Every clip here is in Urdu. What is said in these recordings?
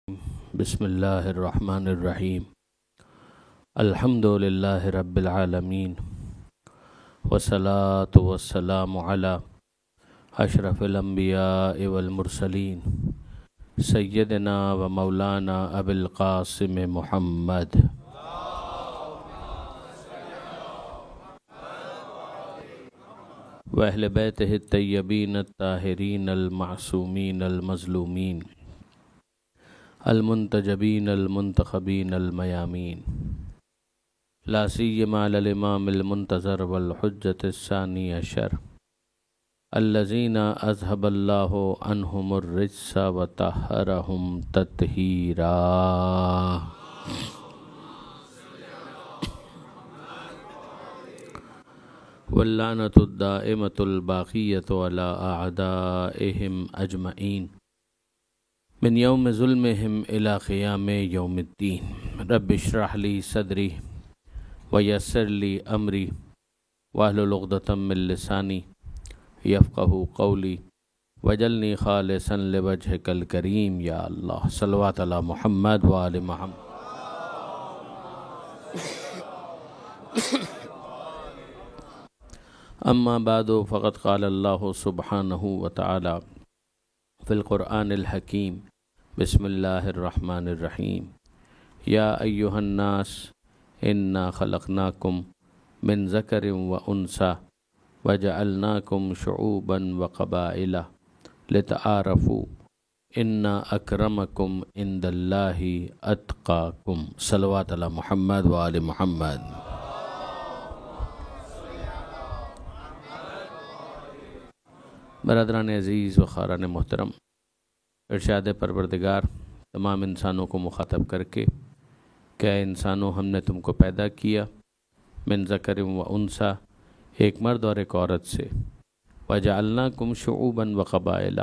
بسم اللہ الرحمن الرحیم الحمد للہ رب العالمین والصلاة والسلام علی اشرف الانبیاء والمرسلین سیدنا و مولانا ابی القاسم محمد و اہل بیتہ الطیبین الطاہرین المعصومین المظلومین المنتجبین المنتخبین المیامین لا سیما علی الامام المنتظر والحجۃ الثانی عشر الذین اذهب اللہ عنہم الرجس وطہرہم تطہیرا واللعنۃ الدائمۃ الباقیۃ علی اعدائہم اجمعین من یوم ظلمہم الی قیام یوم الدین رب اشرح لی صدری ویسر لی امری واحلل عقدۃ من لسانی یفقہوا قولی واجعلنی خالصا لوجہک الکریم یا اللہ صلوات علی محمد وآل محمد۔ اما بعد فقد قال اللہ سبحانہ وتعالی فی القرآن الحکیم بسم اللہ الرحمن الرحیم یا ایہا الناس انا خلقناکم من ذکر و انثی وجعلناکم شعوبا وقبائل لتعارفوا ان اکرمکم عند اللہ اتقاکم صلوات علی محمد وآل محمد۔ برادران عزیز و خاران محترم، ارشاد پروردگار تمام انسانوں کو مخاطب کر کے کہ اے انسانوں، ہم نے تم کو پیدا کیا من ذکر و انثی، ایک مرد اور ایک عورت سے، وجعلناکم شعوبا وقبائل،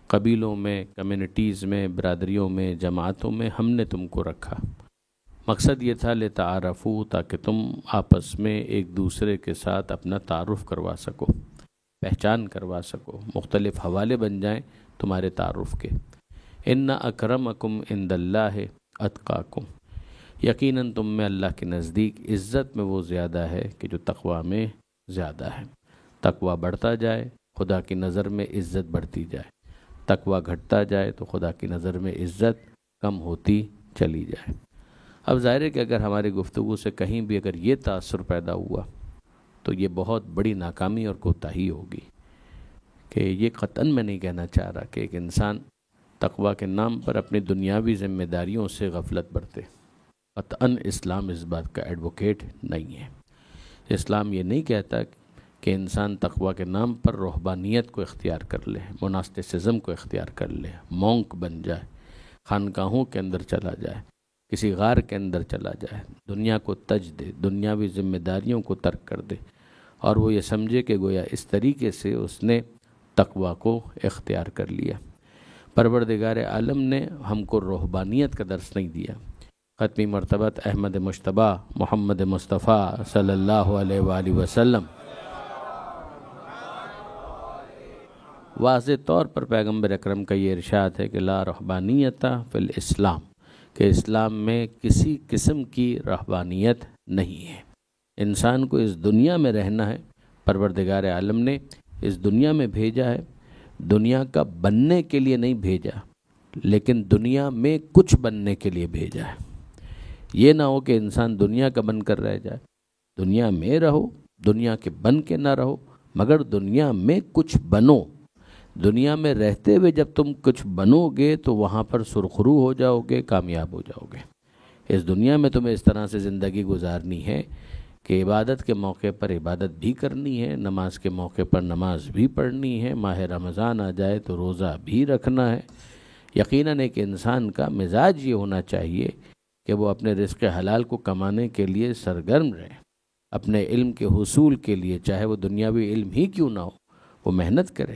قبیلوں میں، کمیونٹیز میں، برادریوں میں، جماعتوں میں ہم نے تم کو رکھا۔ مقصد یہ تھا لتعارفوا، تاکہ تم آپس میں ایک دوسرے کے ساتھ اپنا تعارف کروا سکو، پہچان کروا سکو، مختلف حوالے بن جائیں تمہارے تعارف کے۔ ان اکرمکم عند اللہ اتقاکم، یقیناً تم میں اللہ کے نزدیک عزت میں وہ زیادہ ہے کہ جو تقوی میں زیادہ ہے۔ تقوی بڑھتا جائے خدا کی نظر میں عزت بڑھتی جائے، تقوی گھٹتا جائے تو خدا کی نظر میں عزت کم ہوتی چلی جائے۔ اب ظاہر ہے کہ اگر ہماری گفتگو سے کہیں بھی اگر یہ تاثر پیدا ہوا تو یہ بہت بڑی ناکامی اور کوتاہی ہوگی، کہ یہ قطعاً میں نہیں کہنا چاہ رہا کہ ایک انسان تقوی کے نام پر اپنی دنیاوی ذمہ داریوں سے غفلت برتے۔ قطعاً اسلام اس بات کا ایڈوکیٹ نہیں ہے۔ اسلام یہ نہیں کہتا کہ انسان تقوی کے نام پر رہبانیت کو اختیار کر لے، موناسٹسزم کو اختیار کر لے، مونک بن جائے، خانقاہوں کے اندر چلا جائے، کسی غار کے اندر چلا جائے، دنیا کو تج دے، دنیاوی ذمہ داریوں کو ترک کر دے، اور وہ یہ سمجھے کہ گویا اس طریقے سے اس نے تقوی کو اختیار کر لیا۔ پروردگار عالم نے ہم کو رہبانیت کا درس نہیں دیا۔ ختمی مرتبت احمد مجتبیٰ محمد مصطفیٰ صلی اللہ علیہ وآلہ وسلم واضح طور پر پیغمبر اکرم کا یہ ارشاد ہے کہ لا رہبانیت فی الاسلام، کہ اسلام میں کسی قسم کی رہبانیت نہیں ہے۔ انسان کو اس دنیا میں رہنا ہے، پروردگار عالم نے اس دنیا میں بھیجا ہے، دنیا کا بننے کے لیے نہیں بھیجا، لیکن دنیا میں کچھ بننے کے لیے بھیجا ہے۔ یہ نہ ہو کہ انسان دنیا کا بن کر رہ جائے، دنیا میں رہو، دنیا کے بن کے نہ رہو، مگر دنیا میں کچھ بنو۔ دنیا میں رہتے ہوئے جب تم کچھ بنو گے تو وہاں پر سرخرو ہو جاؤ گے، کامیاب ہو جاؤ گے۔ اس دنیا میں تمہیں اس طرح سے زندگی گزارنی ہے کہ عبادت کے موقع پر عبادت بھی کرنی ہے، نماز کے موقع پر نماز بھی پڑھنی ہے، ماہ رمضان آ جائے تو روزہ بھی رکھنا ہے۔ یقیناً ایک انسان کا مزاج یہ ہونا چاہیے کہ وہ اپنے رزق حلال کو کمانے کے لیے سرگرم رہے، اپنے علم کے حصول کے لیے، چاہے وہ دنیاوی علم ہی کیوں نہ ہو، وہ محنت کرے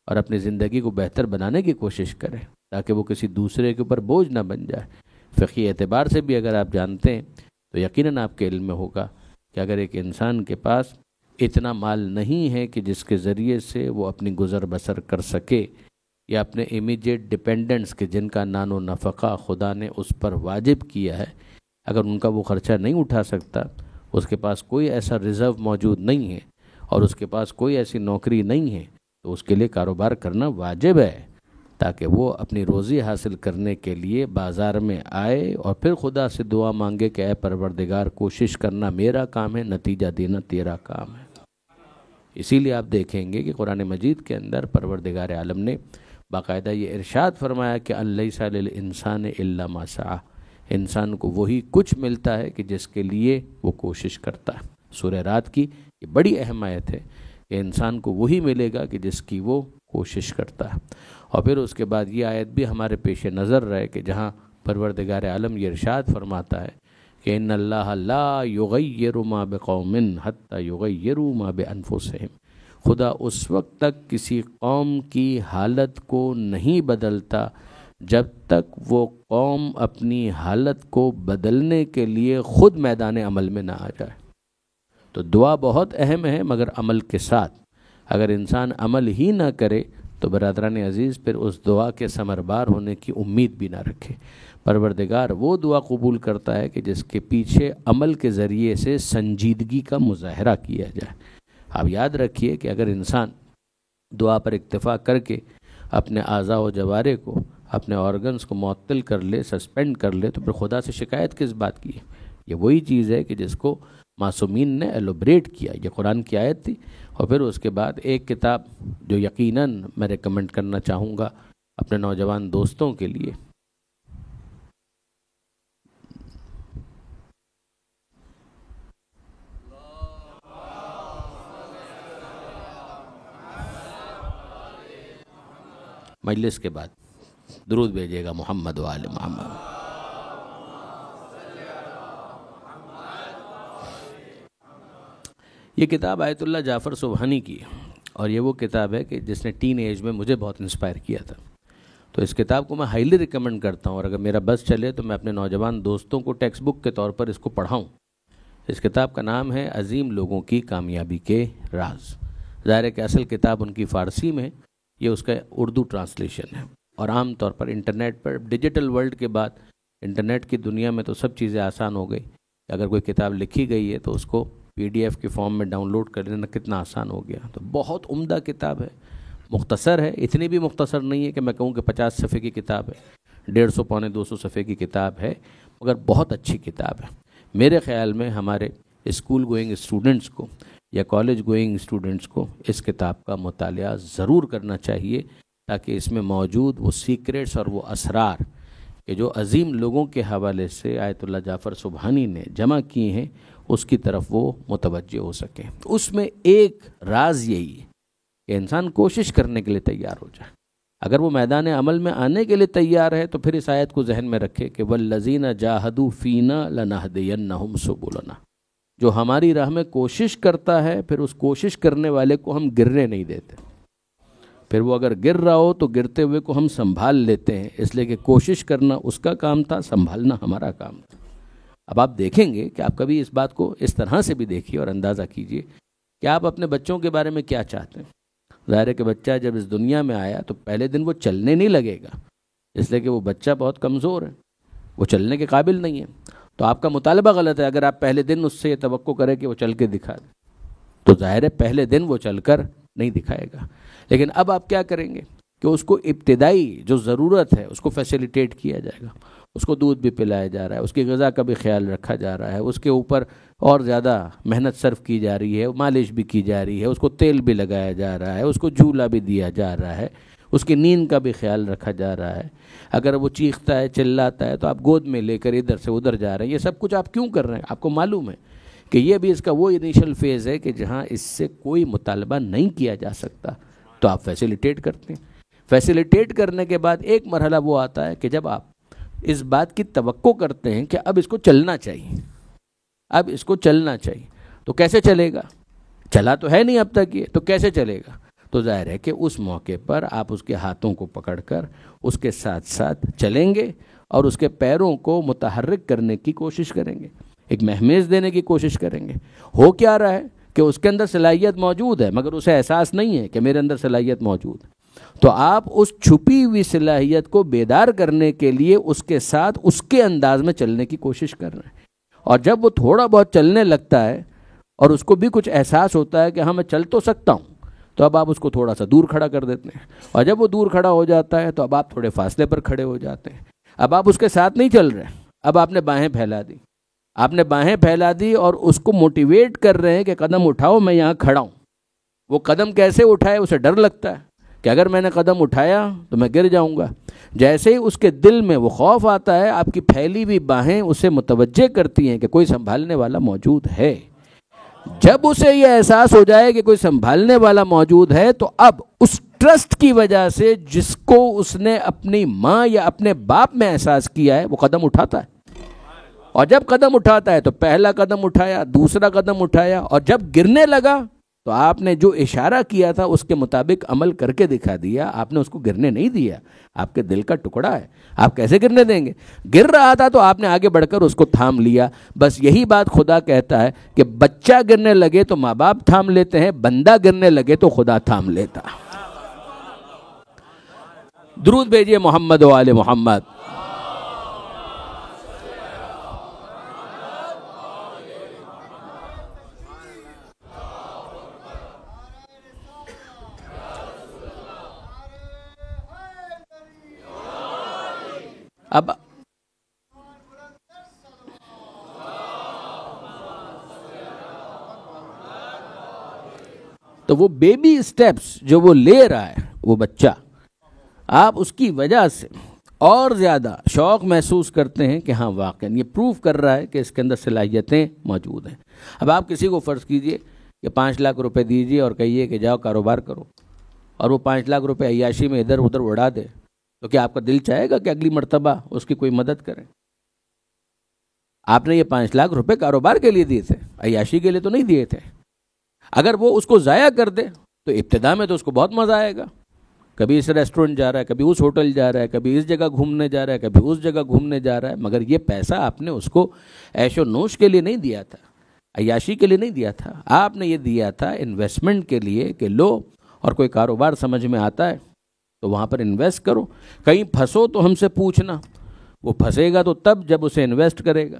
اور اپنی زندگی کو بہتر بنانے کی کوشش کرے، تاکہ وہ کسی دوسرے کے اوپر بوجھ نہ بن جائے۔ فقہی اعتبار سے بھی اگر آپ جانتے ہیں تو یقیناً آپ کے علم میں ہوگا کہ اگر ایک انسان کے پاس اتنا مال نہیں ہے کہ جس کے ذریعے سے وہ اپنی گزر بسر کر سکے، یا اپنے امیجیٹ ڈپینڈنٹس کے جن کا نان و نفقہ خدا نے اس پر واجب کیا ہے، اگر ان کا وہ خرچہ نہیں اٹھا سکتا، اس کے پاس کوئی ایسا ریزرو موجود نہیں ہے اور اس کے پاس کوئی ایسی نوکری نہیں ہے، تو اس کے لیے کاروبار کرنا واجب ہے، تاکہ وہ اپنی روزی حاصل کرنے کے لیے بازار میں آئے اور پھر خدا سے دعا مانگے کہ اے پروردگار کوشش کرنا میرا کام ہے، نتیجہ دینا تیرا کام ہے۔ اسی لیے آپ دیکھیں گے کہ قرآن مجید کے اندر پروردگار عالم نے باقاعدہ یہ ارشاد فرمایا کہ الیس للانسان الا ما سعی، انسان کو وہی کچھ ملتا ہے کہ جس کے لیے وہ کوشش کرتا ہے۔ سورہ رات کی یہ بڑی اہم آیت ہے کہ انسان کو وہی ملے گا کہ جس کی وہ کوشش کرتا ہے۔ اور پھر اس کے بعد یہ آیت بھی ہمارے پیش نظر رہے کہ جہاں پروردگار عالم یہ ارشاد فرماتا ہے کہ ان اللہ لا یغیر ما بقوم حتی یغیروا ما بانفسہم، خدا اس وقت تک کسی قوم کی حالت کو نہیں بدلتا جب تک وہ قوم اپنی حالت کو بدلنے کے لیے خود میدان عمل میں نہ آ جائے۔ تو دعا بہت اہم ہے، مگر عمل کے ساتھ۔ اگر انسان عمل ہی نہ کرے تو برادران عزیز پھر اس دعا کے ثمربار ہونے کی امید بھی نہ رکھے۔ پروردگار وہ دعا قبول کرتا ہے کہ جس کے پیچھے عمل کے ذریعے سے سنجیدگی کا مظاہرہ کیا جائے۔ آپ یاد رکھیے کہ اگر انسان دعا پر اکتفا کر کے اپنے اعضاء و جوارح کو، اپنے آرگنز کو معطل کر لے، سسپینڈ کر لے، تو پھر خدا سے شکایت کس بات کی ہے؟ یہ وہی چیز ہے کہ جس کو معصومین نے ایلوبریٹ کیا۔ یہ قرآن کی آیت تھی۔ اور پھر اس کے بعد ایک کتاب جو یقیناً میں ریکمنڈ کرنا چاہوں گا اپنے نوجوان دوستوں کے لیے، مجلس کے بعد درود بھیجیے گا محمد و آل محمد۔ یہ کتاب آیت اللہ جعفر سبحانی کی ہے، اور یہ وہ کتاب ہے کہ جس نے ٹین ایج میں مجھے بہت انسپائر کیا تھا۔ تو اس کتاب کو میں ہائیلی ریکمنڈ کرتا ہوں، اور اگر میرا بس چلے تو میں اپنے نوجوان دوستوں کو ٹیکسٹ بک کے طور پر اس کو پڑھاؤں۔ اس کتاب کا نام ہے عظیم لوگوں کی کامیابی کے راز۔ ظاہر ہے کہ اصل کتاب ان کی فارسی میں، یہ اس کا اردو ٹرانسلیشن ہے۔ اور عام طور پر انٹرنیٹ پر، ڈیجیٹل ورلڈ کے بعد انٹرنیٹ کی دنیا میں تو سب چیزیں آسان ہو گئی۔ اگر کوئی کتاب لکھی گئی ہے تو اس کو PDF کے فارم میں ڈاؤن لوڈ کر لینا کتنا آسان ہو گیا۔ تو بہت عمدہ کتاب ہے، مختصر ہے، اتنی بھی مختصر نہیں ہے کہ میں کہوں کہ 50 صفحے کی کتاب ہے، 150 پونے 200 صفحے کی کتاب ہے، مگر بہت اچھی کتاب ہے۔ میرے خیال میں ہمارے اسکول گوئنگ اسٹوڈنٹس کو یا کالج گوئنگ اسٹوڈنٹس کو اس کتاب کا مطالعہ ضرور کرنا چاہیے، تاکہ اس میں موجود وہ سیکریٹس اور وہ اسرار کہ جو عظیم لوگوں کے حوالے سے آیت اللہ جعفر سبحانی نے جمع کیے ہیں، اس کی طرف وہ متوجہ ہو سکیں۔ اس میں ایک راز یہی ہے کہ انسان کوشش کرنے کے لیے تیار ہو جائے۔ اگر وہ میدان عمل میں آنے کے لیے تیار ہے تو پھر اس آیت کو ذہن میں رکھے کہ وَالَّذِينَ جَاهَدُوا فِينَا لَنَهْدِيَنَّهُمْ سُبُلَنَا، جو ہماری راہ میں کوشش کرتا ہے پھر اس کوشش کرنے والے کو ہم گرنے نہیں دیتے۔ پھر وہ اگر گر رہا ہو تو گرتے ہوئے کو ہم سنبھال لیتے ہیں، اس لیے کہ کوشش کرنا اس کا کام تھا، سنبھالنا ہمارا کام تھا۔ اب آپ دیکھیں گے کہ آپ کبھی اس بات کو اس طرح سے بھی دیکھیے اور اندازہ کیجئے کہ آپ اپنے بچوں کے بارے میں کیا چاہتے ہیں۔ ظاہر ہے کہ بچہ جب اس دنیا میں آیا تو پہلے دن وہ چلنے نہیں لگے گا، اس لیے کہ وہ بچہ بہت کمزور ہے، وہ چلنے کے قابل نہیں ہے۔ تو آپ کا مطالبہ غلط ہے اگر آپ پہلے دن اس سے یہ توقع کریں کہ وہ چل کے دکھا دے، تو ظاہر ہے پہلے دن وہ چل کر نہیں دکھائے گا۔ لیکن اب آپ کیا کریں گے کہ اس کو ابتدائی جو ضرورت ہے اس کو فیسیلیٹیٹ کیا جائے گا، اس کو دودھ بھی پلایا جا رہا ہے، اس کی غذا کا بھی خیال رکھا جا رہا ہے، اس کے اوپر اور زیادہ محنت صرف کی جا رہی ہے، مالش بھی کی جا رہی ہے، اس کو تیل بھی لگایا جا رہا ہے، اس کو جھولا بھی دیا جا رہا ہے، اس کی نیند کا بھی خیال رکھا جا رہا ہے۔ اگر وہ چیختا ہے چلاتا ہے تو آپ گود میں لے کر ادھر سے ادھر جا رہے ہیں۔ یہ سب کچھ آپ کیوں کر رہے ہیں؟ آپ کو معلوم ہے کہ یہ بھی اس کا وہ انیشل فیز ہے کہ جہاں اس سے کوئی مطالبہ نہیں کیا جا سکتا، تو آپ فیسیلیٹیٹ کرتے ہیں۔ فیسیلیٹیٹ کرنے کے بعد ایک مرحلہ وہ آتا ہے کہ جب آپ اس بات کی توقع کرتے ہیں کہ اب اس کو چلنا چاہیے، اب اس کو چلنا چاہیے، تو کیسے چلے گا؟ چلا تو ہے نہیں اب تک، یہ تو کیسے چلے گا؟ تو ظاہر ہے کہ اس موقع پر آپ اس کے ہاتھوں کو پکڑ کر اس کے ساتھ ساتھ چلیں گے اور اس کے پیروں کو متحرک کرنے کی کوشش کریں گے، ایک مہمیز دینے کی کوشش کریں گے۔ ہو کیا رہا ہے کہ اس کے اندر صلاحیت موجود ہے مگر اسے احساس نہیں ہے کہ میرے اندر صلاحیت موجود ہے۔ تو آپ اس چھپی ہوئی صلاحیت کو بیدار کرنے کے لیے اس کے ساتھ اس کے انداز میں چلنے کی کوشش کر رہے ہیں. اور جب وہ تھوڑا بہت چلنے لگتا ہے اور اس کو بھی کچھ احساس ہوتا ہے کہ ہاں میں چل تو سکتا ہوں, تو اب آپ اس کو تھوڑا سا دور کھڑا کر دیتے ہیں. اور جب وہ دور کھڑا ہو جاتا ہے تو اب آپ تھوڑے فاصلے پر کھڑے ہو جاتے ہیں. اب آپ اس کے ساتھ نہیں چل رہے, اب آپ نے باہیں پھیلا دی. آپ نے باہیں پھیلا دی اور اس کو موٹیویٹ کر رہے ہیں کہ قدم اٹھاؤ, میں یہاں کھڑا ہوں. وہ قدم کیسے اٹھائے, اسے ڈر لگتا ہے کہ اگر میں نے قدم اٹھایا تو میں گر جاؤں گا. جیسے ہی اس کے دل میں وہ خوف آتا ہے, آپ کی پھیلی ہوئی باہیں اسے متوجہ کرتی ہیں کہ کوئی سنبھالنے والا موجود ہے. جب اسے یہ احساس ہو جائے کہ کوئی سنبھالنے والا موجود ہے, تو اب اس ٹرسٹ کی وجہ سے جس کو اس نے اپنی ماں یا اپنے باپ میں احساس کیا ہے, وہ قدم اٹھاتا ہے. اور جب قدم اٹھاتا ہے تو پہلا قدم اٹھایا, دوسرا قدم اٹھایا, اور جب گرنے لگا تو آپ نے جو اشارہ کیا تھا اس کے مطابق عمل کر کے دکھا دیا. آپ نے اس کو گرنے نہیں دیا, آپ کے دل کا ٹکڑا ہے, آپ کیسے گرنے دیں گے؟ گر رہا تھا تو آپ نے آگے بڑھ کر اس کو تھام لیا. بس یہی بات خدا کہتا ہے کہ بچہ گرنے لگے تو ماں باپ تھام لیتے ہیں, بندہ گرنے لگے تو خدا تھام لیتا. درود بھیجئے محمد و آل محمد. اب تو وہ بیبی اسٹیپس جو وہ لے رہا ہے وہ بچہ, آپ اس کی وجہ سے اور زیادہ شوق محسوس کرتے ہیں کہ ہاں واقعاً یہ پروف کر رہا ہے کہ اس کے اندر صلاحیتیں موجود ہیں. اب آپ کسی کو فرض کیجئے کہ 5 لاکھ روپے دیجئے اور کہیے کہ جاؤ کاروبار کرو, اور وہ 5 لاکھ روپے عیاشی میں ادھر ادھر اڑا دے, تو کیا آپ کا دل چاہے گا کہ اگلی مرتبہ اس کی کوئی مدد کرے؟ آپ نے یہ 5 لاکھ روپے کاروبار کے لیے دیے تھے, عیاشی کے لیے تو نہیں دیے تھے. اگر وہ اس کو ضائع کر دے تو ابتدا میں تو اس کو بہت مزہ آئے گا, کبھی اس ریسٹورنٹ جا رہا ہے, کبھی اس ہوٹل جا رہا ہے, کبھی اس جگہ گھومنے جا رہا ہے, کبھی اس جگہ گھومنے جا رہا ہے. مگر یہ پیسہ آپ نے اس کو عیش و نوش کے لیے نہیں دیا تھا, عیاشی کے لیے نہیں دیا تھا. آپ نے یہ دیا تھا انویسٹمنٹ کے لیے کہ لو, اور کوئی کاروبار سمجھ میں آتا ہے تو وہاں پر انویسٹ کرو. کہیں پھنسو تو ہم سے پوچھنا. وہ پھنسے گا تو تب جب اسے انویسٹ کرے گا.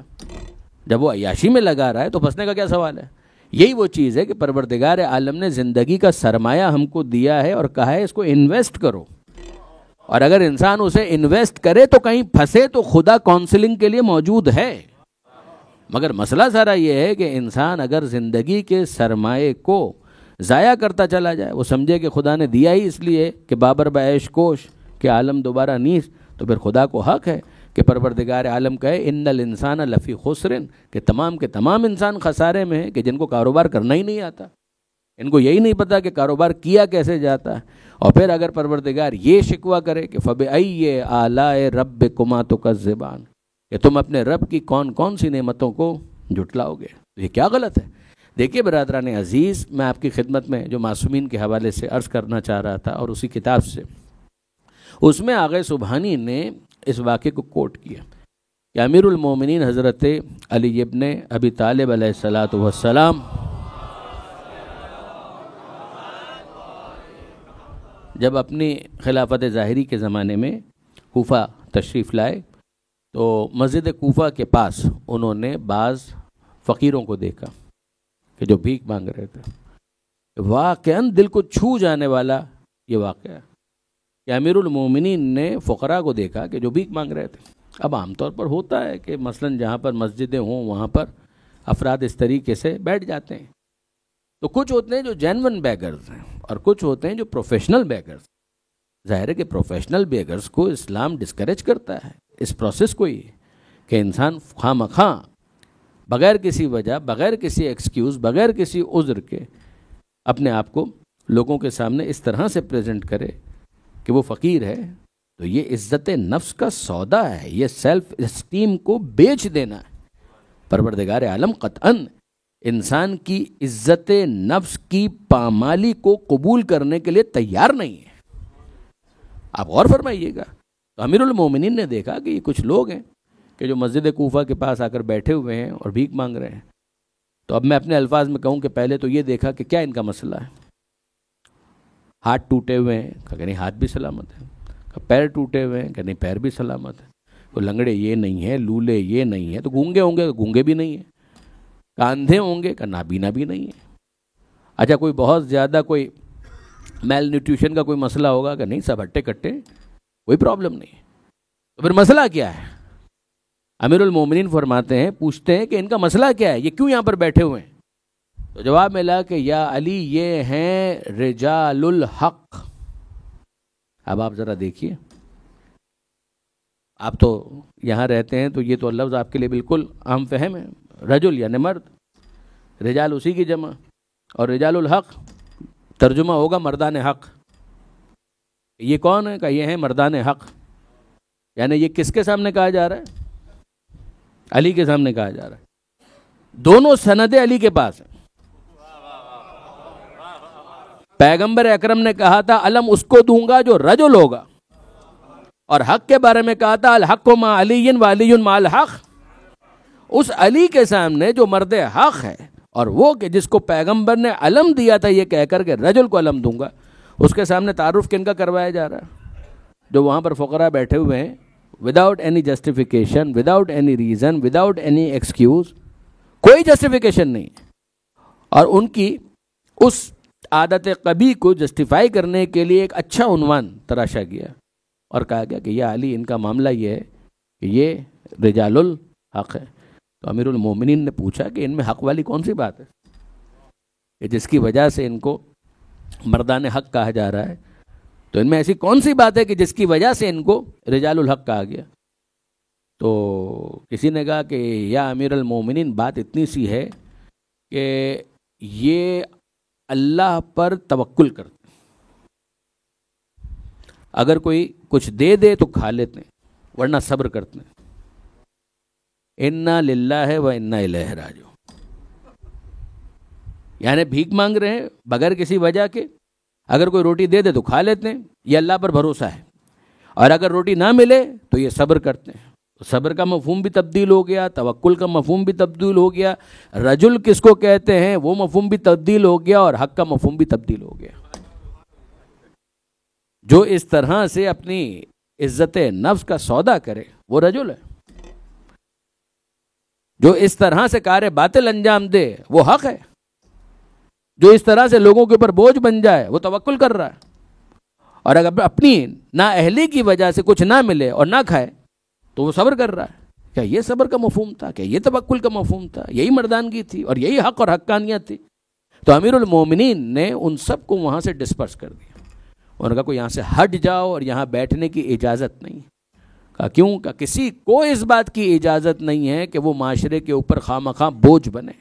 جب وہ عیاشی میں لگا رہا ہے تو پھنسنے کا کیا سوال ہے؟ یہی وہ چیز ہے کہ پروردگار عالم نے زندگی کا سرمایہ ہم کو دیا ہے اور کہا ہے اس کو انویسٹ کرو. اور اگر انسان اسے انویسٹ کرے تو کہیں پھنسے تو خدا کاؤنسلنگ کے لیے موجود ہے. مگر مسئلہ سارا یہ ہے کہ انسان اگر زندگی کے سرمایے کو ضائع کرتا چلا جائے, وہ سمجھے کہ خدا نے دیا ہی اس لیے کہ بابر بعیش کوش کہ عالم دوبارہ نیز, تو پھر خدا کو حق ہے کہ پروردگار عالم کہے ان الانسان لفی خسر, کہ تمام کے تمام انسان خسارے میں ہیں, کہ جن کو کاروبار کرنا ہی نہیں آتا, ان کو یہی نہیں پتا کہ کاروبار کیا کیسے جاتا ہے. اور پھر اگر پروردگار یہ شکوہ کرے کہ فبأی آلاء ربکما تکذبان, کہ تم اپنے رب کی کون کون سی نعمتوں کو جھٹلاؤ گے, تو یہ کیا غلط ہے؟ دیکھیے برادران عزیز, میں آپ کی خدمت میں جو معصومین کے حوالے سے عرض کرنا چاہ رہا تھا, اور اسی کتاب سے, اس میں آغا سبحانی نے اس واقعے کو کوٹ کیا کہ امیر المومنین حضرت علی ابن ابی طالب علیہ السلام جب اپنی خلافت ظاہری کے زمانے میں کوفہ تشریف لائے تو مسجد کوفہ کے پاس انہوں نے بعض فقیروں کو دیکھا کہ جو بھیک مانگ رہے تھے. واقعاً دل کو چھو جانے والا یہ واقعہ ہے کہ امیر المومنین نے فقراء کو دیکھا کہ جو بھیک مانگ رہے تھے. اب عام طور پر ہوتا ہے کہ مثلاً جہاں پر مسجدیں ہوں وہاں پر افراد اس طریقے سے بیٹھ جاتے ہیں. تو کچھ ہوتے ہیں جو جینون بیگرز ہیں اور کچھ ہوتے ہیں جو پروفیشنل بیگرز. ظاہر ہے کہ پروفیشنل بیگرز کو اسلام ڈسکریج کرتا ہے اس پروسیس کو, ہی کہ انسان خواہ مخواہ بغیر کسی وجہ, بغیر کسی ایکسکیوز, بغیر کسی عذر کے اپنے آپ کو لوگوں کے سامنے اس طرح سے پریزنٹ کرے کہ وہ فقیر ہے. تو یہ عزت نفس کا سودا ہے, یہ سیلف اسٹیم کو بیچ دینا ہے. پروردگار عالم قطعاً انسان کی عزت نفس کی پامالی کو قبول کرنے کے لیے تیار نہیں ہے. آپ غور فرمائیے گا. تو امیر المومنین نے دیکھا کہ یہ کچھ لوگ ہیں کہ جو مسجد کوفہ کے پاس آ کر بیٹھے ہوئے ہیں اور بھیک مانگ رہے ہیں. تو اب میں اپنے الفاظ میں کہوں کہ پہلے تو یہ دیکھا کہ کیا ان کا مسئلہ ہے. ہاتھ ٹوٹے ہوئے ہیں، کہا کہ نہیں ہاتھ بھی سلامت ہے، کہا پیر ٹوٹے ہوئے ہیں، کہ نہیں پیر بھی سلامت ہے، تو لنگڑے یہ نہیں ہے، لولے یہ نہیں ہے، تو گونگے ہوں گے، تو گونگے بھی نہیں ہیں، کاندھے ہوں گے، کہ نابینا بھی نہیں ہے۔ اچھا کوئی بہت زیادہ کوئی میل نیوٹریشن کا کوئی مسئلہ ہوگا، کہ نہیں سب ہٹے کٹے، کوئی پرابلم نہیں ہے۔ تو پھر مسئلہ کیا ہے؟ امیر المومنین فرماتے ہیں، پوچھتے ہیں کہ ان کا مسئلہ کیا ہے، یہ کیوں یہاں پر بیٹھے ہوئے ہیں؟ تو جواب ملا کہ یا علی یہ ہیں رجال الحق۔ اب آپ ذرا دیکھیے، آپ تو یہاں رہتے ہیں تو یہ تو لفظ آپ کے لیے بالکل عام فہم ہے، رجل یعنی مرد، رجال اسی کی جمع، اور رجال الحق ترجمہ ہوگا مردان حق۔ یہ کون ہے؟ کہ یہ ہیں مردان حق، یعنی یہ کس کے سامنے کہا جا رہا ہے؟ علی کے سامنے کہا جا رہا ہے۔ دونوں سندیں علی کے پاس ہیں۔ پیغمبر اکرم نے کہا تھا علم اس کو دوں گا جو رجل ہوگا، اور حق کے بارے میں کہا تھا الحق مع علی و علی مع الحق۔ اس علی کے سامنے جو مرد حق ہے، اور وہ کہ جس کو پیغمبر نے علم دیا تھا یہ کہہ کر کہ رجل کو علم دوں گا، اس کے سامنے تعارف کن کا کروایا جا رہا ہے؟ جو وہاں پر فقراء بیٹھے ہوئے ہیں without any justification, without any reason, without any excuse, کوئی جسٹیفیکیشن نہیں، اور ان کی اس عادت قبیح کو جسٹیفائی کرنے کے لیے ایک اچھا عنوان تراشا گیا اور کہا گیا کہ یا علی ان کا معاملہ یہ ہے کہ یہ رجال الحق ہے۔ تو امیر المومنین نے پوچھا کہ ان میں حق والی کون سی بات ہے کہ جس کی وجہ سے ان کو مردان حق کہا جا رہا ہے؟ تو ان میں ایسی کون سی بات ہے کہ جس کی وجہ سے ان کو رجال الحق کہا گیا؟ تو کسی نے کہا کہ یا امیر المومنین بات اتنی سی ہے کہ یہ اللہ پر توکل کرتے ہیں، اگر کوئی کچھ دے دے تو کھا لیتے ہیں، ورنہ صبر کرتے ہیں۔ انا للہ و انا الیہ راجعون، یعنی بھیک مانگ رہے ہیں بغیر کسی وجہ کے، اگر کوئی روٹی دے دے تو کھا لیتے ہیں، یہ اللہ پر بھروسہ ہے، اور اگر روٹی نہ ملے تو یہ صبر کرتے ہیں۔ صبر کا مفہوم بھی تبدیل ہو گیا، توکل کا مفہوم بھی تبدیل ہو گیا، رجل کس کو کہتے ہیں وہ مفہوم بھی تبدیل ہو گیا، اور حق کا مفہوم بھی تبدیل ہو گیا۔ جو اس طرح سے اپنی عزت نفس کا سودا کرے وہ رجل ہے، جو اس طرح سے کار باطل انجام دے وہ حق ہے، جو اس طرح سے لوگوں کے اوپر بوجھ بن جائے وہ توکل کر رہا ہے، اور اگر اپنی نااہلی کی وجہ سے کچھ نہ ملے اور نہ کھائے تو وہ صبر کر رہا ہے۔ کیا یہ صبر کا مفہوم تھا؟ کیا یہ توکل کا مفہوم تھا؟ یہی مردانگی تھی اور یہی حق اور حقانیت تھی؟ تو امیر المومنین نے ان سب کو وہاں سے ڈسپرس کر دیا، انہوں نے کہا کوئی یہاں سے ہٹ جاؤ اور یہاں بیٹھنے کی اجازت نہیں۔ کہا کیوں؟ کہ کسی کو اس بات کی اجازت نہیں ہے کہ وہ معاشرے کے اوپر خواہ بوجھ بنے،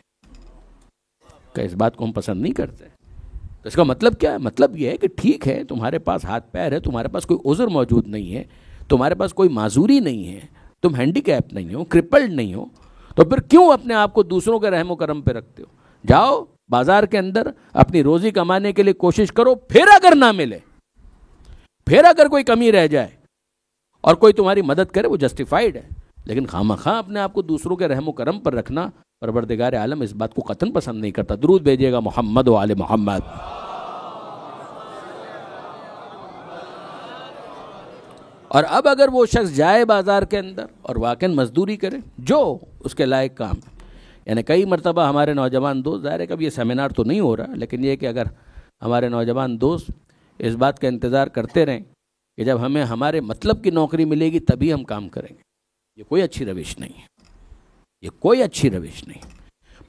کہ اس بات کو ہم پسند نہیں کرتے۔ تو اس کا مطلب کیا ہے؟ مطلب یہ ہے کہ ٹھیک ہے تمہارے پاس ہاتھ پیر ہے، تمہارے پاس کوئی عذر موجود نہیں ہے، تمہارے پاس کوئی معذوری نہیں ہے، تم ہینڈی کیپ نہیں ہو، کرپلڈ نہیں ہو، تو پھر کیوں اپنے آپ کو دوسروں کے رحم و کرم پہ رکھتے ہو؟ جاؤ بازار کے اندر اپنی روزی کمانے کے لیے کوشش کرو، پھر اگر نہ ملے، پھر اگر کوئی کمی رہ جائے اور کوئی تمہاری مدد کرے وہ جسٹیفائیڈ ہے، لیکن خواہ اپنے آپ کو دوسروں کے رحم و کرم پر رکھنا پروردگار عالم اس بات کو قطعاً پسند نہیں کرتا۔ درود بھیجیے گا محمد و آل محمد۔ اور اب اگر وہ شخص جائے بازار کے اندر اور واقعاً مزدوری کرے جو اس کے لائق کام ہے، یعنی کئی مرتبہ ہمارے نوجوان دوست، ظاہر ہے کبھی یہ سیمینار تو نہیں ہو رہا، لیکن یہ کہ اگر ہمارے نوجوان دوست اس بات کا انتظار کرتے رہیں کہ جب ہمیں ہمارے مطلب کی نوکری ملے گی تبھی ہم کام کریں گے، یہ کوئی اچھی روش نہیں ہے، یہ کوئی اچھی روش نہیں۔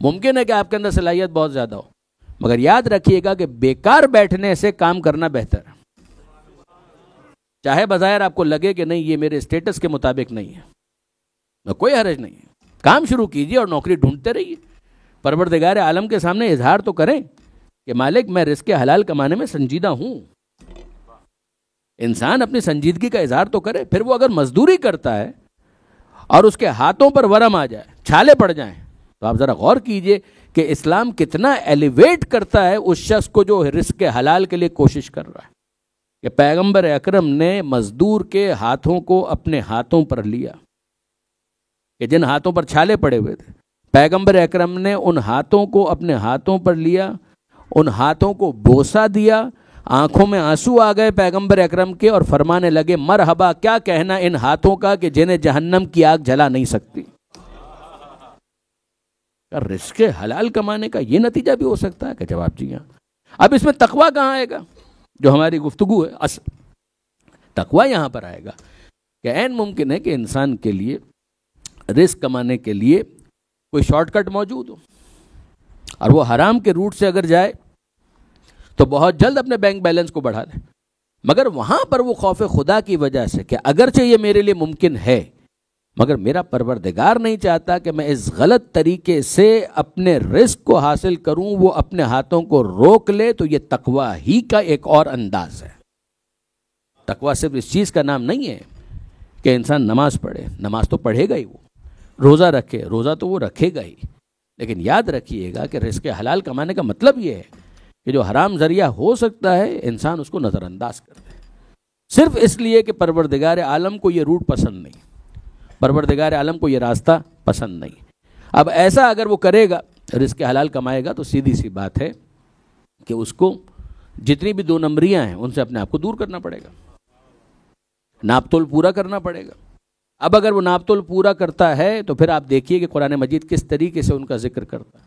ممکن ہے کہ آپ کے اندر صلاحیت بہت زیادہ ہو، مگر یاد رکھیے گا کہ بیکار بیٹھنے سے کام کرنا بہتر ہے، چاہے بظاہر آپ کو لگے کہ نہیں یہ میرے اسٹیٹس کے مطابق نہیں ہے، کوئی حرج نہیں ہے، کام شروع کیجئے اور نوکری ڈھونڈتے رہیے، پروردگار عالم کے سامنے اظہار تو کریں کہ مالک میں رزق حلال کمانے میں سنجیدہ ہوں۔ انسان اپنی سنجیدگی کا اظہار تو کرے، پھر وہ اگر مزدوری کرتا ہے اور اس کے ہاتھوں پر ورم آ جائے، چھالے پڑ جائیں، تو آپ ذرا غور کیجئے کہ اسلام کتنا ایلیویٹ کرتا ہے اس شخص کو جو رزق حلال کے لیے کوشش کر رہا ہے، کہ پیغمبر اکرم نے مزدور کے ہاتھوں کو اپنے ہاتھوں پر لیا، کہ جن ہاتھوں پر چھالے پڑے ہوئے تھے پیغمبر اکرم نے ان ہاتھوں کو اپنے ہاتھوں پر لیا، ان ہاتھوں کو بوسہ دیا، آنکھوں میں آنسو آ گئے پیغمبر اکرم کے اور فرمانے لگے مرحبا، کیا کہنا ان ہاتھوں کا کہ جنہیں جہنم کی آگ جلا نہیں سکتی۔ رزق حلال کمانے کا یہ نتیجہ بھی ہو سکتا ہے کہ جواب جی ہاں۔ اب اس میں تقویٰ کہاں آئے گا؟ جو ہماری گفتگو ہے اصل تقویٰ یہاں پر آئے گا کہ عین ممکن ہے کہ انسان کے لیے رزق کمانے کے لیے کوئی شارٹ کٹ موجود ہو اور وہ حرام کے روٹ سے اگر جائے تو بہت جلد اپنے بینک بیلنس کو بڑھا لے، مگر وہاں پر وہ خوف خدا کی وجہ سے کہ اگرچہ یہ میرے لیے ممکن ہے مگر میرا پروردگار نہیں چاہتا کہ میں اس غلط طریقے سے اپنے رزق کو حاصل کروں، وہ اپنے ہاتھوں کو روک لے، تو یہ تقویٰ ہی کا ایک اور انداز ہے۔ تقویٰ صرف اس چیز کا نام نہیں ہے کہ انسان نماز پڑھے، نماز تو پڑھے گا ہی، وہ روزہ رکھے، روزہ تو وہ رکھے گا ہی، لیکن یاد رکھیے گا کہ رزق حلال کمانے کا مطلب یہ ہے کہ جو حرام ذریعہ ہو سکتا ہے انسان اس کو نظر انداز کر دے، صرف اس لیے کہ پروردگار عالم کو یہ روٹ پسند نہیں، پروردگار عالم کو یہ راستہ پسند نہیں۔ اب ایسا اگر وہ کرے گا، رزق حلال کمائے گا، تو سیدھی سی بات ہے کہ اس کو جتنی بھی 2 نمبریاں ہیں ان سے اپنے آپ کو دور کرنا پڑے گا، ناپ تول پورا کرنا پڑے گا۔ اب اگر وہ ناپ تول پورا کرتا ہے تو پھر آپ دیکھیے کہ قرآن مجید کس طریقے سے ان کا ذکر کرتا ہے۔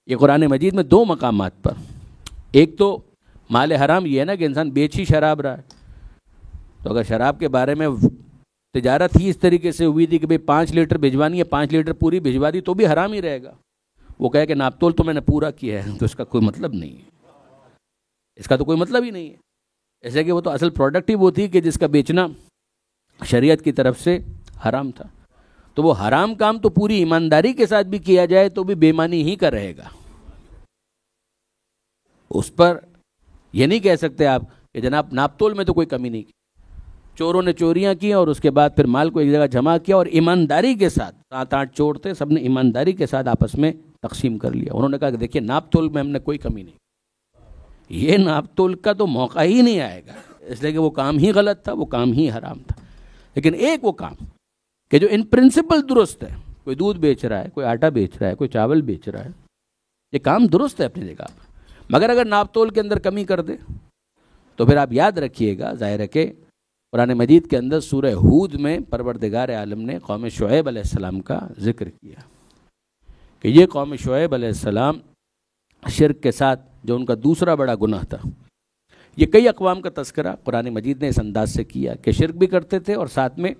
یہ قرآن مجید میں 2 مقامات پر، ایک تو مال حرام یہ ہے نا کہ انسان بیچ ہی شراب رہا ہے، تو اگر شراب کے بارے میں تجارت ہی اس طریقے سے ہوئی تھی کہ بھئی 5 لیٹر بھجوانی ہے، 5 لیٹر پوری بھجوا دی، تو بھی حرام ہی رہے گا۔ وہ کہے کہ ناپ تول تو میں نے پورا کیا ہے، تو اس کا کوئی مطلب نہیں ہے، اس کا تو کوئی مطلب ہی نہیں ہے۔ ایسے کہ وہ تو اصل پروڈکٹ ہی وہ تھی کہ جس کا بیچنا شریعت کی طرف سے حرام تھا، تو وہ حرام کام تو پوری ایمانداری کے ساتھ بھی کیا جائے تو بھی بے ایمانی ہی کا رہے گا۔ اس پر یہ نہیں کہہ سکتے آپ کہ جناب ناپ تول میں تو کوئی کمی نہیں کی، چوروں نے چوریاں کی اور اس کے بعد پھر مال کو ایک جگہ جمع کیا اور ایمانداری کے ساتھ 7-8 چور تھے، سب نے ایمانداری کے ساتھ آپس میں تقسیم کر لیا۔ انہوں نے کہا کہ دیکھیے ناپ تول میں ہم نے کوئی کمی نہیں، یہ ناپ تول کا تو موقع ہی نہیں آئے گا، اس لیے کہ وہ کام ہی غلط تھا، وہ کام ہی حرام تھا۔ لیکن ایک وہ کام کہ جو ان پرنسپل درست ہے، کوئی دودھ بیچ رہا ہے، کوئی آٹا بیچ رہا ہے، کوئی چاول بیچ رہا ہے، یہ کام درست ہے اپنی جگہ پر، مگر اگر ناپ تول کے اندر کمی کر دے تو پھر آپ یاد رکھیے گا، ظاہر ہے کہ قرآن مجید کے اندر سورہ ہود میں پروردگار عالم نے قوم شعیب علیہ السلام کا ذکر کیا کہ یہ قوم شعیب علیہ السلام شرک کے ساتھ جو ان کا دوسرا بڑا گناہ تھا، یہ کئی اقوام کا تذکرہ قرآن مجید نے اس انداز سے کیا کہ شرک بھی کرتے تھے اور ساتھ میں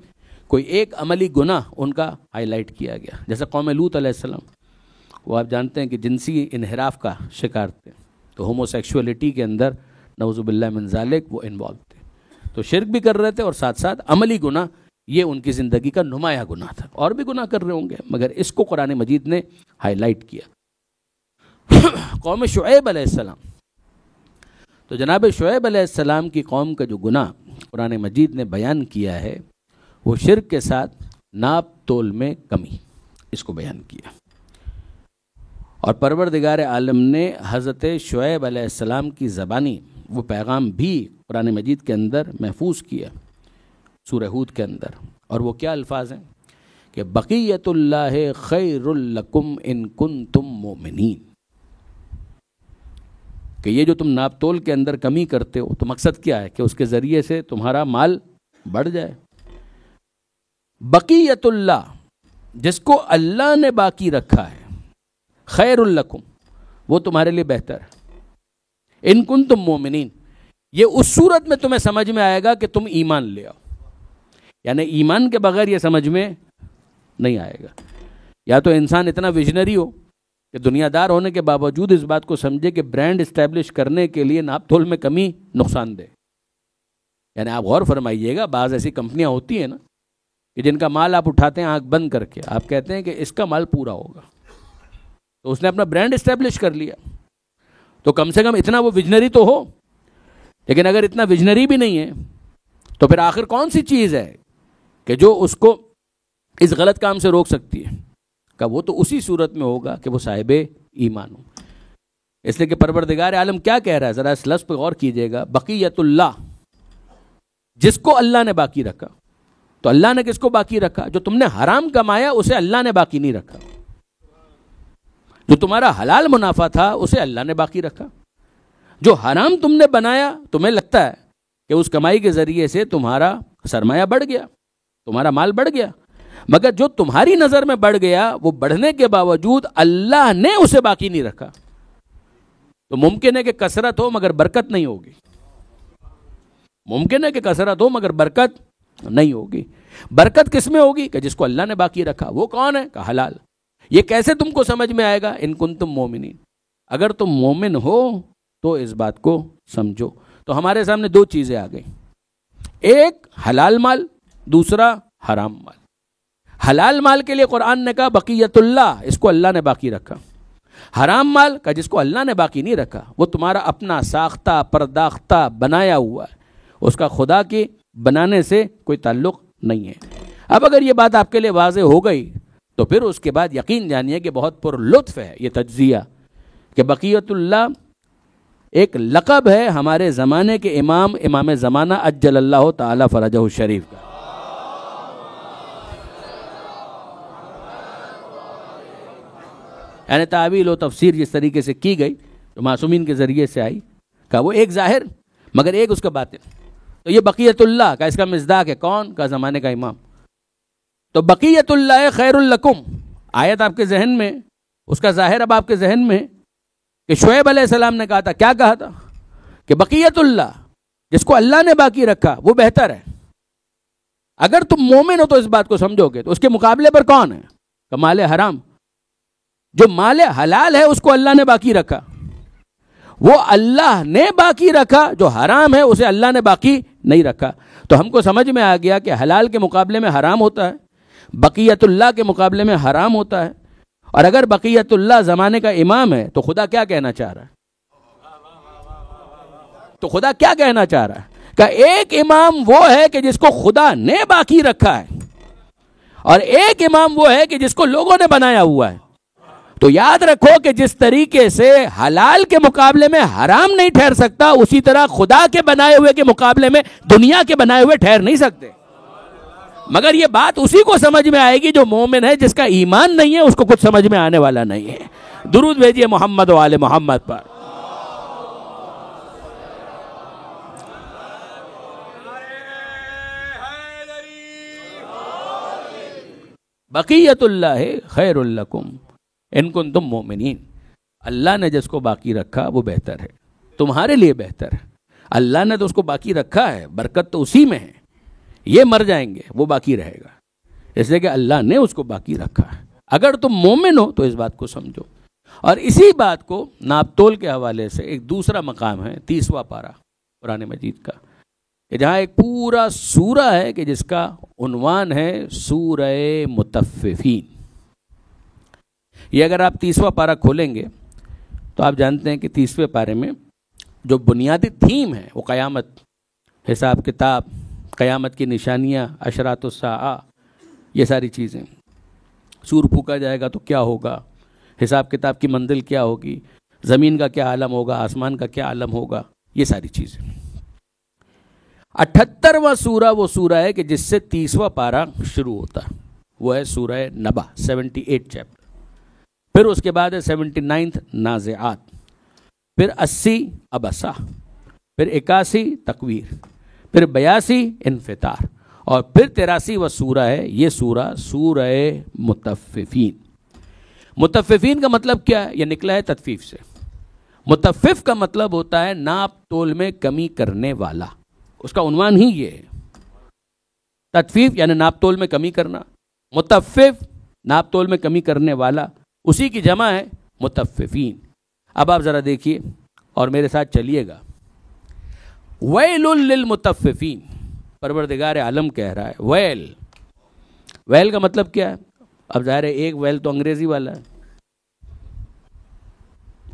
کوئی ایک عملی گناہ ان کا ہائی لائٹ کیا گیا، جیسے قوم لوط علیہ السلام، وہ آپ جانتے ہیں کہ جنسی انحراف کا شکار تھے، تو ہومو سیکشولیٹی کے اندر نعوذ باللہ من ذالک وہ انوالو تھے، تو شرک بھی کر رہے تھے اور ساتھ ساتھ عملی گناہ، یہ ان کی زندگی کا نمایاں گناہ تھا، اور بھی گناہ کر رہے ہوں گے مگر اس کو قرآن مجید نے ہائی لائٹ کیا۔ قوم شعیب علیہ السلام، تو جناب شعیب علیہ السلام کی قوم کا جو گناہ قرآن مجید نے بیان کیا ہے وہ شرک کے ساتھ ناپ تول میں کمی، اس کو بیان کیا، اور پروردگار عالم نے حضرت شعیب علیہ السلام کی زبانی وہ پیغام بھی قرآن مجید کے اندر محفوظ کیا سورہ ہود کے اندر، اور وہ کیا الفاظ ہیں کہ بقیت اللہ خیر لکم ان کنتم مؤمنین، کہ یہ جو تم ناپ تول کے اندر کمی کرتے ہو تو مقصد کیا ہے کہ اس کے ذریعے سے تمہارا مال بڑھ جائے۔ بقیت اللہ، جس کو اللہ نے باقی رکھا ہے، خیر لکم، وہ تمہارے لیے بہتر ہے، ان کنتم مومنین، یہ اس صورت میں تمہیں سمجھ میں آئے گا کہ تم ایمان لے آؤ، یعنی ایمان کے بغیر یہ سمجھ میں نہیں آئے گا۔ یا تو انسان اتنا ویژنری ہو کہ دنیا دار ہونے کے باوجود اس بات کو سمجھے کہ برانڈ اسٹیبلش کرنے کے لیے ناپ تول میں کمی نقصان دہ، یعنی آپ غور فرمائیے گا، بعض ایسی کمپنیاں ہوتی ہیں نا کہ جن کا مال آپ اٹھاتے ہیں آنکھ بند کر کے، آپ کہتے ہیں کہ اس کا مال پورا ہوگا، تو اس نے اپنا برانڈ اسٹیبلش کر لیا، تو کم سے کم اتنا وہ ویژنری تو ہو، لیکن اگر اتنا ویژنری بھی نہیں ہے تو پھر آخر کون سی چیز ہے کہ جو اس کو اس غلط کام سے روک سکتی ہے؟ کہ وہ تو اسی صورت میں ہوگا کہ وہ صاحب ایمان ہو۔ اس لیے کہ پروردگار عالم کیا کہہ رہا ہے، ذرا اس لفظ پہ غور کیجئے گا، بقیت اللہ، جس کو اللہ نے باقی رکھا، تو اللہ نے کس کو باقی رکھا؟ جو تم نے حرام کمایا اسے اللہ نے باقی نہیں رکھا، جو تمہارا حلال منافع تھا اسے اللہ نے باقی رکھا۔ جو حرام تم نے بنایا تمہیں لگتا ہے کہ اس کمائی کے ذریعے سے تمہارا سرمایہ بڑھ گیا، تمہارا مال بڑھ گیا، مگر جو تمہاری نظر میں بڑھ گیا وہ بڑھنے کے باوجود اللہ نے اسے باقی نہیں رکھا. تو ممکن ہے کہ کثرت ہو مگر برکت نہیں ہوگی، ممکن ہے کہ کثرت ہو مگر برکت نہیں ہوگی. برکت کس میں ہوگی؟ کہ جس کو اللہ نے باقی رکھا. وہ کون ہے؟ کہ حلال. یہ کیسے تم کو سمجھ میں آئے گا؟ ان کنتم مومنین، اگر تم مومن ہو تو اس بات کو سمجھو. تو ہمارے سامنے دو چیزیں آ گئی، ایک حلال مال، دوسرا حرام مال. حلال مال کے لیے قرآن نے کہا بقیت اللہ، اس کو اللہ نے باقی رکھا. حرام مال کا جس کو اللہ نے باقی نہیں رکھا، وہ تمہارا اپنا ساختہ پرداختہ بنایا ہوا ہے، اس کا خدا کے بنانے سے کوئی تعلق نہیں ہے. اب اگر یہ بات آپ کے لیے واضح ہو گئی تو پھر اس کے بعد یقین جانیے کہ بہت پر لطف ہے یہ تجزیہ کہ بقیت اللہ ایک لقب ہے ہمارے زمانے کے امام زمانہ اجل اللہ تعالی فرجہ الشریف کا. یعنی تعویل و تفسیر جس طریقے سے کی گئی جو معصومین کے ذریعے سے آئی کہ وہ ایک ظاہر مگر ایک اس کا باطن. تو یہ بقیت اللہ کا اس کا مصداق ہے کون؟ کا زمانے کا امام. تو بقیت اللہ خیر لکم، آیت آپ کے ذہن میں، اس کا ظاہر اب آپ کے ذہن میں کہ شعیب علیہ السلام نے کہا تھا، کیا کہا تھا؟ کہ بقیت اللہ، جس کو اللہ نے باقی رکھا وہ بہتر ہے. اگر تم مومن ہو تو اس بات کو سمجھو گے. تو اس کے مقابلے پر کون ہے؟ کہ مال حرام. جو مال حلال ہے اس کو اللہ نے باقی رکھا، وہ اللہ نے باقی رکھا. جو حرام ہے اسے اللہ نے باقی نہیں رکھا. تو ہم کو سمجھ میں آ گیا کہ حلال کے مقابلے میں حرام ہوتا ہے، بقیت اللہ کے مقابلے میں حرام ہوتا ہے. اور اگر بقیت اللہ زمانے کا امام ہے تو خدا کیا کہنا چاہ رہا ہے؟ تو خدا کیا کہنا چاہ رہا ہے کہ ایک امام وہ ہے کہ جس کو خدا نے باقی رکھا ہے، اور ایک امام وہ ہے کہ جس کو لوگوں نے بنایا ہوا ہے. تو یاد رکھو کہ جس طریقے سے حلال کے مقابلے میں حرام نہیں ٹھہر سکتا، اسی طرح خدا کے بنائے ہوئے کے مقابلے میں دنیا کے بنائے ہوئے ٹھہر نہیں سکتے. مگر یہ بات اسی کو سمجھ میں آئے گی جو مومن ہے. جس کا ایمان نہیں ہے اس کو کچھ سمجھ میں آنے والا نہیں ہے. درود بھیجیے محمد و آل محمد پر. بقیت اللہ خیر لکم ان کنتم مومنین. اللہ نے جس کو باقی رکھا وہ بہتر ہے، تمہارے لیے بہتر ہے. اللہ نے تو اس کو باقی رکھا ہے، برکت تو اسی میں ہے. یہ مر جائیں گے وہ باقی رہے گا، اس لیے کہ اللہ نے اس کو باقی رکھا ہے. اگر تم مومن ہو تو اس بات کو سمجھو. اور اسی بات کو ناپ تول کے حوالے سے ایک دوسرا مقام ہے 30واں پارہ قرآن مجید کا، کہ جہاں ایک پورا سورہ ہے کہ جس کا عنوان ہے سورہ مطففین. یہ اگر آپ 30واں پارہ کھولیں گے تو آپ جانتے ہیں کہ 30ویں پارے میں جو بنیادی تھیم ہے وہ قیامت، حساب کتاب، قیامت کی نشانیاں، اشراط الساعہ، یہ ساری چیزیں. سور پھونکا جائے گا تو کیا ہوگا، حساب کتاب کی منزل کیا ہوگی، زمین کا کیا عالم ہوگا، آسمان کا کیا عالم ہوگا، یہ ساری چیزیں. 78واں سورہ وہ سورہ ہے کہ جس سے 30واں پارہ شروع ہوتا ہے، وہ ہے سورہ نبا 78 چیپٹر. پھر اس کے بعد ہے 79 نازعات، پھر 80 عبسہ، پھر 81 تکویر، پھر 82 انفطار، اور پھر 83 وہ سورہ ہے یہ سورہ مطففین. مطففین کا مطلب کیا ہے؟ یہ نکلا ہے تطفیف سے. مطفف کا مطلب ہوتا ہے ناپ تول میں کمی کرنے والا، اس کا عنوان ہی یہ ہے. تطفیف یعنی ناپ تول میں کمی کرنا، مطفف ناپ تول میں کمی کرنے والا، اسی کی جمع ہے مطففین. اب آپ ذرا دیکھیے اور میرے ساتھ چلیے گا. ویل للمطففین، پروردگار عالم کہہ رہا ہے ویل. ویل کا مطلب کیا ہے؟ اب ظاہر ہے ایک ویل تو انگریزی والا ہے،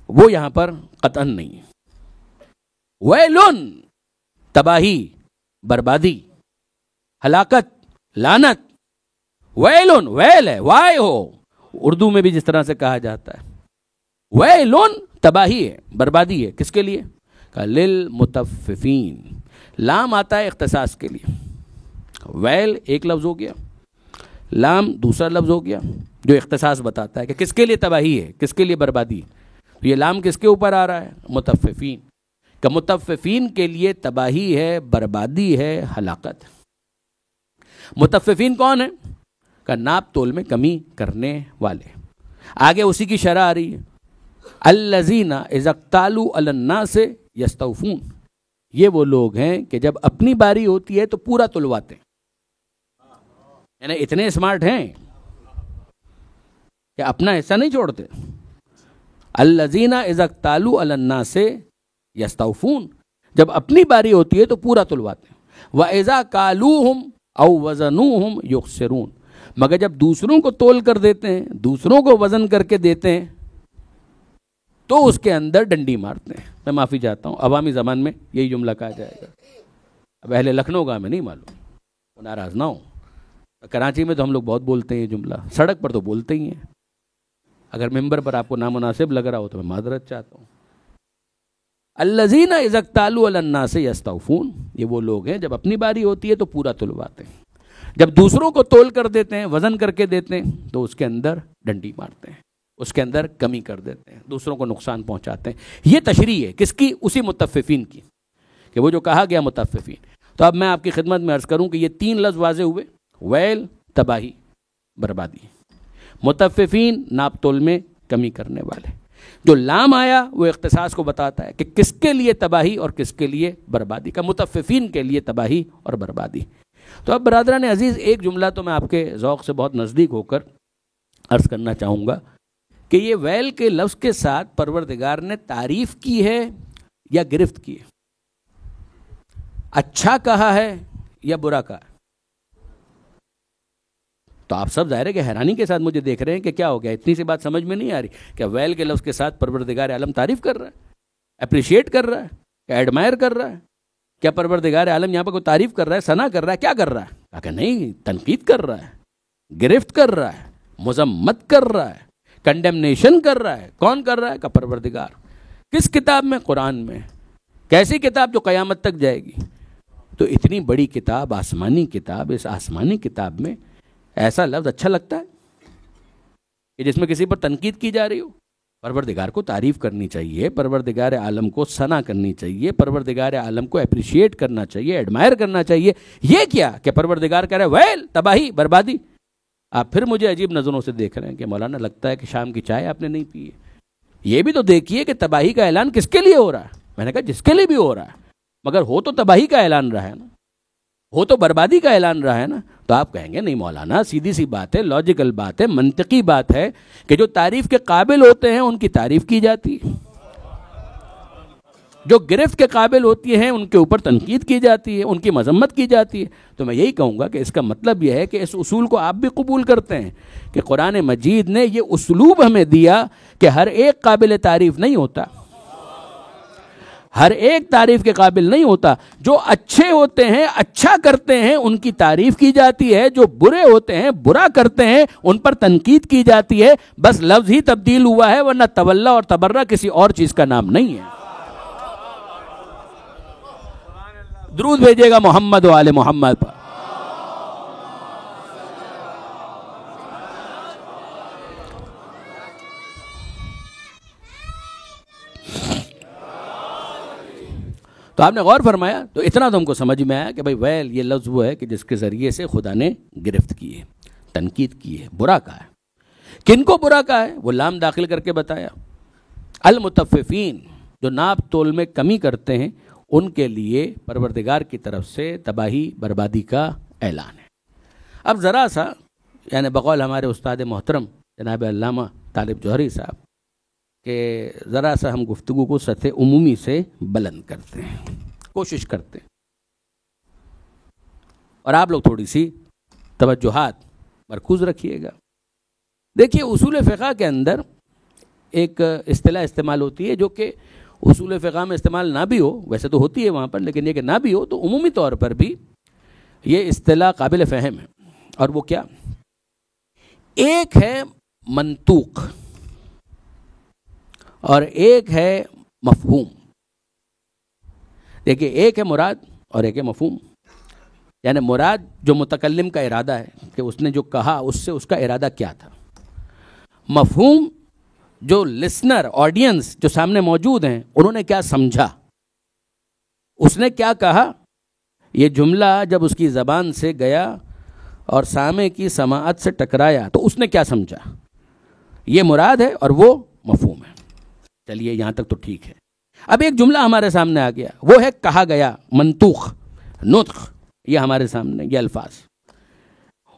وہ یہاں پر قطعاً نہیں ہے. ویلن تباہی، بربادی، ہلاکت، لعنت. ویلن ویل ہے، وائے ہو اردو میں بھی جس طرح سے کہا جاتا ہے. ویلن تباہی ہے، بربادی ہے. کس کے لیے؟ للمطففین. لام آتا ہے اختصاص کے لیے. ویل ایک لفظ ہو گیا، لام دوسرا لفظ ہو گیا جو اختصاص بتاتا ہے کہ کس کے لیے تباہی ہے، کس کے لیے بربادی ہے. تو یہ لام کس کے اوپر آ رہا ہے؟ مطففین. کہ متففین کے لیے تباہی ہے، بربادی ہے، ہلاکت۔ متففین کون ہیں؟ کہ ناپ تول میں کمی کرنے والے۔ آگے اسی کی شرح آ رہی ہے، الذین اذا اکتالوا علی الناس یستوفون، یہ وہ لوگ ہیں کہ جب اپنی باری ہوتی ہے تو پورا تلواتے ہیں، یعنی اتنے اسمارٹ ہیں کہ اپنا حصہ نہیں چھوڑتے۔ الذین اذا اکتالوا علی الناس یستوفون، جب اپنی باری ہوتی ہے تو پورا تلواتے ہیں۔ وَإِذَا كَالُوهُمْ أَوْ وَزَنُوهُمْ يُخْسِرُونَ، مگر جب دوسروں کو تول کر دیتے ہیں، دوسروں کو وزن کر کے دیتے ہیں تو اس کے اندر ڈنڈی مارتے ہیں۔ میں معافی چاہتا ہوں، عوامی زبان میں یہی جملہ کہا جائے گا، اب اہل لکھنؤ کا ہمیں نہیں معلوم، وہ ناراض نہ ہوں۔ کراچی میں تو ہم لوگ بہت بولتے ہیں یہ جملہ، سڑک پر تو بولتے ہی ہیں، اگر ممبر پر آپ کو نامناسب لگ رہا ہو تو میں معذرت چاہتا ہوں۔ الذین اذا اکتالوا علی الناس یستوفون، یہ وہ لوگ ہیں جب اپنی باری ہوتی ہے تو پورا تلواتے ہیں، جب دوسروں کو تول کر دیتے ہیں، وزن کر کے دیتے ہیں تو اس کے اندر ڈنڈی مارتے ہیں، اس کے اندر کمی کر دیتے ہیں، دوسروں کو نقصان پہنچاتے ہیں۔ یہ تشریح ہے کس کی؟ اسی متففین کی، کہ وہ جو کہا گیا متففین۔ تو اب میں آپ کی خدمت میں عرض کروں کہ یہ تین لفظ واضح ہوئے، ویل، تباہی، بربادی۔ متففین ناپ تول میں کمی کرنے والے، جو لام آیا وہ اختصاص کو بتاتا ہے کہ کس کے لیے تباہی اور کس کے لیے بربادی، کا متففین کے لیے تباہی اور بربادی۔ تو اب برادران عزیز، ایک جملہ تو میں آپ کے ذوق سے بہت نزدیک ہو کر عرض کرنا چاہوں گا کہ یہ ویل کے لفظ کے ساتھ پروردگار نے تعریف کی ہے یا گرفت کی ہے؟ اچھا کہا ہے یا برا کہا ہے؟ تو آپ سب ظاہر ہے کہ حیرانی کے ساتھ مجھے دیکھ رہے ہیں کہ کیا ہو گیا، اتنی سی بات سمجھ میں نہیں آ رہی کہ ویل کے لفظ کے ساتھ پروردگار عالم تعریف کر رہا ہے، اپریشیٹ کر رہا ہے، کہ ایڈمائر کر رہا ہے؟ کیا پروردگار عالم یہاں پر کوئی تعریف کر رہا ہے، ثنا کر رہا ہے، کیا کر رہا ہے؟ کہا کہ نہیں، تنقید کر رہا ہے، گرفت کر رہا ہے، مذمت کر رہا ہے، کنڈیمنیشن کر رہا ہے۔ کون کر رہا ہے؟ کہ پروردگار۔ کس کتاب میں؟ قرآن میں۔ کیسی کتاب؟ جو قیامت تک جائے گی۔ تو اتنی بڑی کتاب، آسمانی کتاب، اس آسمانی کتاب میں ایسا لفظ اچھا لگتا ہے کہ جس میں کسی پر تنقید کی جا رہی ہو؟ پروردگار کو تعریف کرنی چاہیے، پروردگار عالم کو ثنا کرنی چاہیے، پروردگار عالم کو اپریشیٹ کرنا چاہیے، ایڈمائر کرنا چاہیے۔ یہ کیا کہ پروردگار کہہ رہا ہے ویل، تباہی، بربادی۔ آپ پھر مجھے عجیب نظروں سے دیکھ رہے ہیں کہ مولانا لگتا ہے کہ شام کی چائے آپ نے نہیں پی ہے۔ یہ بھی تو دیکھیے کہ تباہی کا اعلان کس کے لیے ہو رہا ہے۔ میں نے کہا جس کے لیے بھی ہو رہا ہے، مگر ہو تو تباہی کا اعلان رہا ہے نا، ہو تو بربادی کا اعلان رہا ہے نا۔ تو آپ کہیں گے نہیں مولانا، سیدھی سی بات ہے، لاجیکل بات ہے، منطقی بات ہے کہ جو تعریف کے قابل ہوتے ہیں ان کی تعریف کی جاتی ہے، جو گرفت کے قابل ہوتی ہیں ان کے اوپر تنقید کی جاتی ہے، ان کی مذمت کی جاتی ہے۔ تو میں یہی کہوں گا کہ اس کا مطلب یہ ہے کہ اس اصول کو آپ بھی قبول کرتے ہیں کہ قرآن مجید نے یہ اسلوب ہمیں دیا کہ ہر ایک قابل تعریف نہیں ہوتا، ہر ایک تعریف کے قابل نہیں ہوتا۔ جو اچھے ہوتے ہیں، اچھا کرتے ہیں، ان کی تعریف کی جاتی ہے، جو برے ہوتے ہیں، برا کرتے ہیں، ان پر تنقید کی جاتی ہے۔ بس لفظ ہی تبدیل ہوا ہے، ورنہ تولا اور تبرہ کسی اور چیز کا نام نہیں ہے۔ درود بھیجیے گا محمد و آل محمد پر۔ تو آپ نے غور فرمایا تو اتنا تو ہم کو سمجھ میں آیا کہ بھائی ویل یہ لفظ وہ ہے کہ جس کے ذریعے سے خدا نے گرفت کی ہے، تنقید کی ہے، برا کہا ہے۔ کن کو برا کہا ہے؟ وہ لام داخل کر کے بتایا، المتففین، جو ناپ تول میں کمی کرتے ہیں، ان کے لیے پروردگار کی طرف سے تباہی، بربادی کا اعلان ہے۔ اب ذرا سا یعنی بقول ہمارے استاد محترم جناب علامہ طالب جوہری صاحب کہ ذرا سا ہم گفتگو کو سطح عمومی سے بلند کرتے ہیں، کوشش کرتے ہیں، اور آپ لوگ تھوڑی سی توجہات مرکوز رکھیے گا۔ دیکھیے اصول فقہ کے اندر ایک اصطلاح استعمال ہوتی ہے جو کہ اصول فقہ میں استعمال نہ بھی ہو، ویسے تو ہوتی ہے وہاں پر، لیکن یہ کہ نہ بھی ہو تو عمومی طور پر بھی یہ اصطلاح قابل فہم ہے۔ اور وہ کیا؟ ایک ہے منطوق اور ایک ہے مفہوم۔ دیکھیے ایک ہے مراد اور ایک ہے مفہوم، یعنی مراد جو متکلم کا ارادہ ہے کہ اس نے جو کہا اس سے اس کا ارادہ کیا تھا، مفہوم جو لسنر، آڈینس جو سامنے موجود ہیں انہوں نے کیا سمجھا، اس نے کیا کہا؟ یہ جملہ جب اس کی زبان سے گیا اور سامع کی سماعت سے ٹکرایا تو اس نے کیا سمجھا؟ یہ مراد ہے اور وہ مفہوم ہے. چلیے یہاں تک تو ٹھیک ہے. اب ایک جملہ ہمارے سامنے آ گیا، وہ ہے کہا گیا، منطوق، نطق. یہ ہمارے سامنے یہ الفاظ،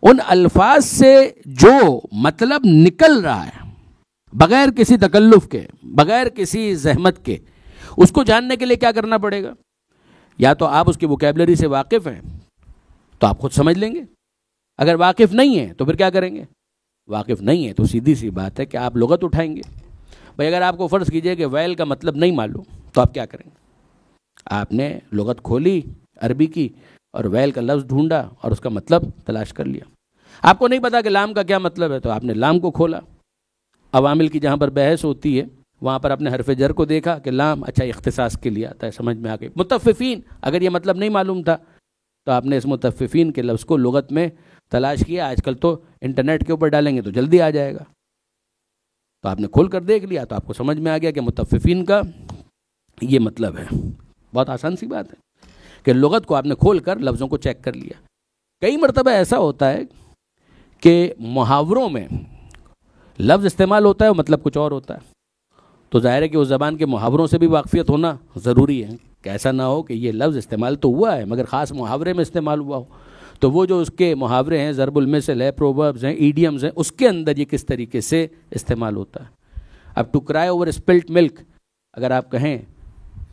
ان الفاظ سے جو مطلب نکل رہا ہے بغیر کسی تکلف کے، بغیر کسی زحمت کے، اس کو جاننے کے لیے کیا کرنا پڑے گا؟ یا تو آپ اس کی ووکیبلری سے واقف ہیں تو آپ خود سمجھ لیں گے، اگر واقف نہیں ہیں تو پھر کیا کریں گے؟ واقف نہیں ہے تو سیدھی سی بات ہے کہ آپ لغت اٹھائیں گے. بھائی اگر آپ کو فرض کیجئے کہ ویل کا مطلب نہیں معلوم تو آپ کیا کریں گے؟ آپ نے لغت کھولی عربی کی اور ویل کا لفظ ڈھونڈا اور اس کا مطلب تلاش کر لیا. آپ کو نہیں پتا کہ لام کا کیا مطلب ہے تو آپ نے لام کو کھولا. عوامل کی جہاں پر بحث ہوتی ہے وہاں پر اپنے حرف جر کو دیکھا کہ لام اچھا اختصاص کے لیے آتا ہے، سمجھ میں آ گئی. متففین، اگر یہ مطلب نہیں معلوم تھا تو آپ نے اس متففین کے لفظ کو لغت میں تلاش کیا. آج کل تو انٹرنیٹ کے اوپر ڈالیں گے تو جلدی آ جائے گا، تو آپ نے کھول کر دیکھ لیا تو آپ کو سمجھ میں آ گیا کہ متففین کا یہ مطلب ہے. بہت آسان سی بات ہے کہ لغت کو آپ نے کھول کر لفظوں کو چیک کر لیا. کئی مرتبہ ایسا ہوتا ہے کہ محاوروں میں لفظ استعمال ہوتا ہے اور مطلب کچھ اور ہوتا ہے، تو ظاہر ہے کہ اس زبان کے محاوروں سے بھی واقفیت ہونا ضروری ہے کہ ایسا نہ ہو کہ یہ لفظ استعمال تو ہوا ہے مگر خاص محاورے میں استعمال ہوا ہو، تو وہ جو اس کے محاورے ہیں، ضرب المثل ہے، پرووربز ہیں، ایڈیمز ہیں، اس کے اندر یہ کس طریقے سے استعمال ہوتا ہے. اب ٹو کرائے اوور اسپلٹ ملک اگر آپ کہیں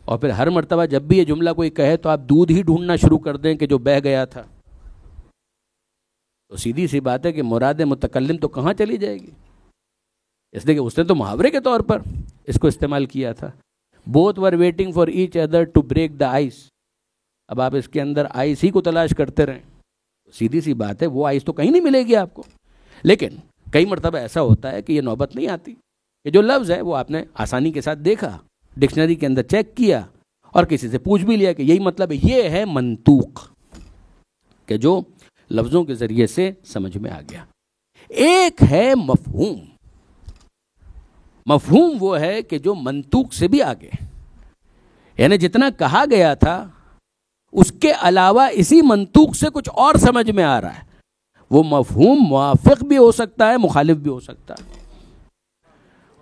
اور پھر ہر مرتبہ جب بھی یہ جملہ کوئی کہے تو آپ دودھ ہی ڈھونڈنا شروع کر دیں کہ جو بہہ گیا تھا، تو سیدھی سی بات ہے کہ مراد متکلم تو کہاں چلی جائے گی؟ اس لیے کہ اس نے تو محاورے کے طور پر اس کو استعمال کیا تھا. Both are waiting for each other to break the ice. اب آپ اس کے اندر آئس ہی کو تلاش کرتے رہیں، سیدھی سی بات ہے وہ آئس تو کہیں نہیں ملے گی آپ کو. لیکن کئی مرتبہ ایسا ہوتا ہے کہ یہ نوبت نہیں آتی کہ جو لفظ ہے وہ آپ نے آسانی کے ساتھ دیکھا، ڈکشنری کے اندر چیک کیا اور کسی سے پوچھ بھی لیا کہ یہی مطلب ہے. یہ ہے منطوق کہ جو لفظوں کے ذریعے سے سمجھ میں آ گیا. ایک ہے مفہوم. مفہوم وہ ہے کہ جو منطوق سے بھی آگے، یعنی جتنا کہا گیا تھا اس کے علاوہ اسی منطوق سے کچھ اور سمجھ میں آ رہا ہے. وہ مفہوم موافق بھی ہو سکتا ہے، مخالف بھی ہو سکتا ہے.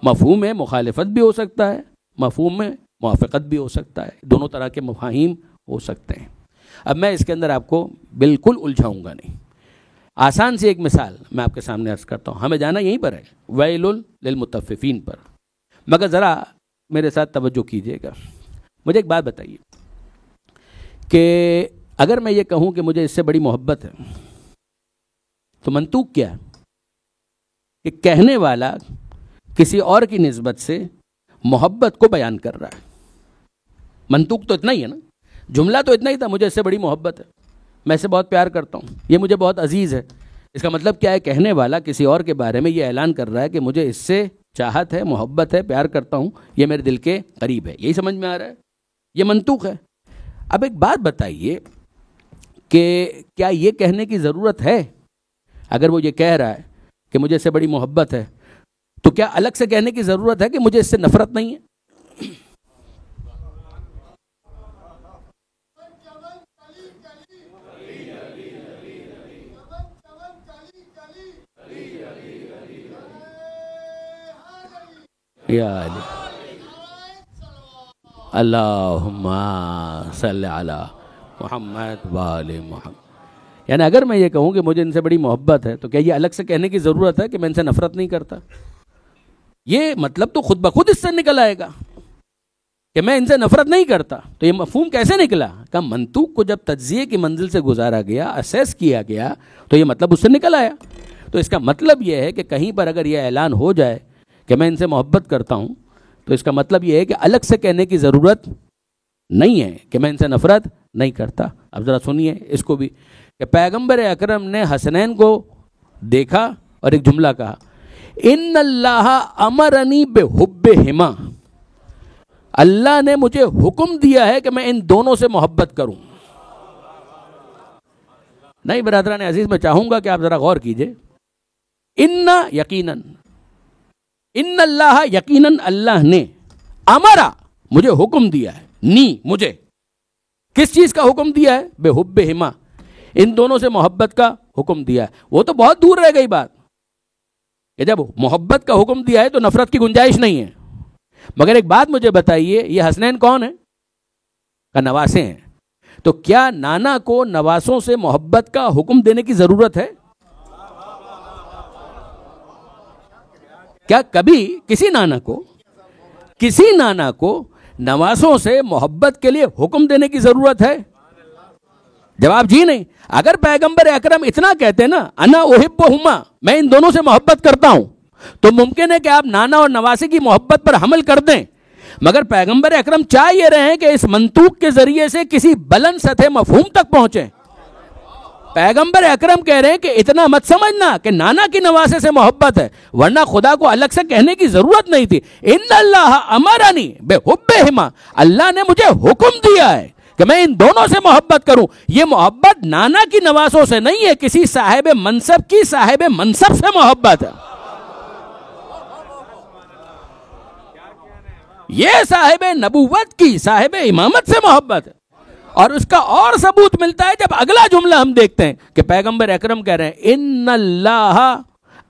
مفہوم میں مخالفت بھی ہو سکتا ہے، مفہوم میں موافقت بھی ہو سکتا ہے. دونوں طرح کے مفاہیم ہو سکتے ہیں. اب میں اس کے اندر آپ کو بالکل الجھاؤں گا نہیں. آسان سی ایک مثال میں آپ کے سامنے عرض کرتا ہوں. ہمیں جانا یہیں پر ہے، ویل للمطففین پر. مگر ذرا میرے ساتھ توجہ کیجیے گا. مجھے ایک بات بتائیے کہ اگر میں یہ کہوں کہ مجھے اس سے بڑی محبت ہے تو منطوق کیا ہے؟ کہ کہنے والا کسی اور کی نسبت سے محبت کو بیان کر رہا ہے. منطوق تو اتنا ہی ہے نا، جملہ تو اتنا ہی تھا، مجھے اس سے بڑی محبت ہے، میں اسے بہت پیار کرتا ہوں، یہ مجھے بہت عزیز ہے. اس کا مطلب کیا ہے؟ کہنے والا کسی اور کے بارے میں یہ اعلان کر رہا ہے کہ مجھے اس سے چاہت ہے، محبت ہے، پیار کرتا ہوں، یہ میرے دل کے قریب ہے. یہی سمجھ میں آ رہا ہے، یہ منطوق ہے. اب ایک بات بتائیے کہ کیا یہ کہنے کی ضرورت ہے؟ اگر وہ یہ کہہ رہا ہے کہ مجھے اس سے بڑی محبت ہے تو کیا الگ سے کہنے کی ضرورت ہے کہ مجھے اس سے نفرت نہیں ہے؟ یا علی اللہم صلی علی محمد وآل محمد. یعنی اگر میں یہ کہوں کہ مجھے ان سے بڑی محبت ہے تو کیا یہ الگ سے کہنے کی ضرورت ہے کہ میں ان سے نفرت نہیں کرتا؟ یہ مطلب تو خود بخود اس سے نکل آئے گا کہ میں ان سے نفرت نہیں کرتا. تو یہ مفہوم کیسے نکلا؟ کہ منطوق کو جب تجزیے کی منزل سے گزارا گیا، اسیس کیا گیا تو یہ مطلب اس سے نکل آیا. تو اس کا مطلب یہ ہے کہ کہیں پر اگر یہ اعلان ہو جائے کہ میں ان سے محبت کرتا ہوں تو اس کا مطلب یہ ہے کہ الگ سے کہنے کی ضرورت نہیں ہے کہ میں ان سے نفرت نہیں کرتا. اب ذرا سنیے اس کو بھی کہ پیغمبر اکرم نے حسنین کو دیکھا اور ایک جملہ کہا، ان اللہ امرنی بحبہما. اللہ نے مجھے حکم دیا ہے کہ میں ان دونوں سے محبت کروں. نہیں برادران عزیز، میں چاہوں گا کہ آپ ذرا غور کیجئے. ان اللہ یقیناً اللہ نے، امرا مجھے حکم دیا ہے، نی مجھے، کس چیز کا حکم دیا ہے؟ بے حبہما، ان دونوں سے محبت کا حکم دیا ہے. وہ تو بہت دور رہ گئی بات کہ جب محبت کا حکم دیا ہے تو نفرت کی گنجائش نہیں ہے. مگر ایک بات مجھے بتائیے، یہ حسنین کون ہیں؟ کا نواسے ہیں. تو کیا نانا کو نواسوں سے محبت کا حکم دینے کی ضرورت ہے؟ کیا کبھی کسی نانا کو نواسوں سے محبت کے لیے حکم دینے کی ضرورت ہے؟ جواب جی نہیں. اگر پیغمبر اکرم اتنا کہتے نا انا احبہما، میں ان دونوں سے محبت کرتا ہوں، تو ممکن ہے کہ آپ نانا اور نواسے کی محبت پر حمل کر دیں. مگر پیغمبر اکرم چاہ یہ رہے ہیں کہ اس منطوق کے ذریعے سے کسی بلند سطح مفہوم تک پہنچیں. پیغمبر اکرم کہہ رہے ہیں کہ اتنا مت سمجھنا کہ نانا کی نواسے سے محبت ہے، ورنہ خدا کو الگ سے کہنے کی ضرورت نہیں تھی. ان اللہ امرنی بحبہما، اللہ نے مجھے حکم دیا ہے کہ میں ان دونوں سے محبت کروں. یہ محبت نانا کی نواسوں سے نہیں ہے، کسی صاحب منصب کی صاحب منصب سے محبت ہے. یہ صاحب نبوت کی صاحب امامت سے محبت ہے. اور اس کا اور ثبوت ملتا ہے جب اگلا جملہ ہم دیکھتے ہیں کہ پیغمبر اکرم کہہ رہے ہیں ان اللہ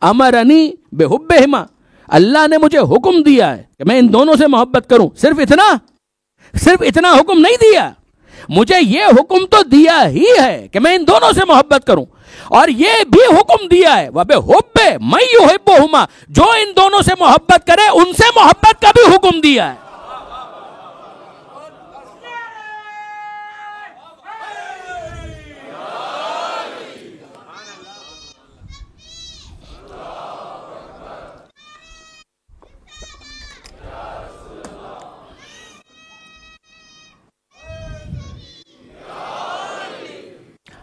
امرنی بحبہما، اللہ نے مجھے حکم دیا ہے کہ میں ان دونوں سے محبت کروں. صرف اتنا حکم نہیں دیا، مجھے یہ حکم تو دیا ہی ہے کہ میں ان دونوں سے محبت کروں، اور یہ بھی حکم دیا ہے وَبِحُبِّ مَن يُحِبُّهُمَا، جو ان دونوں سے محبت کرے ان سے محبت کا بھی حکم دیا ہے.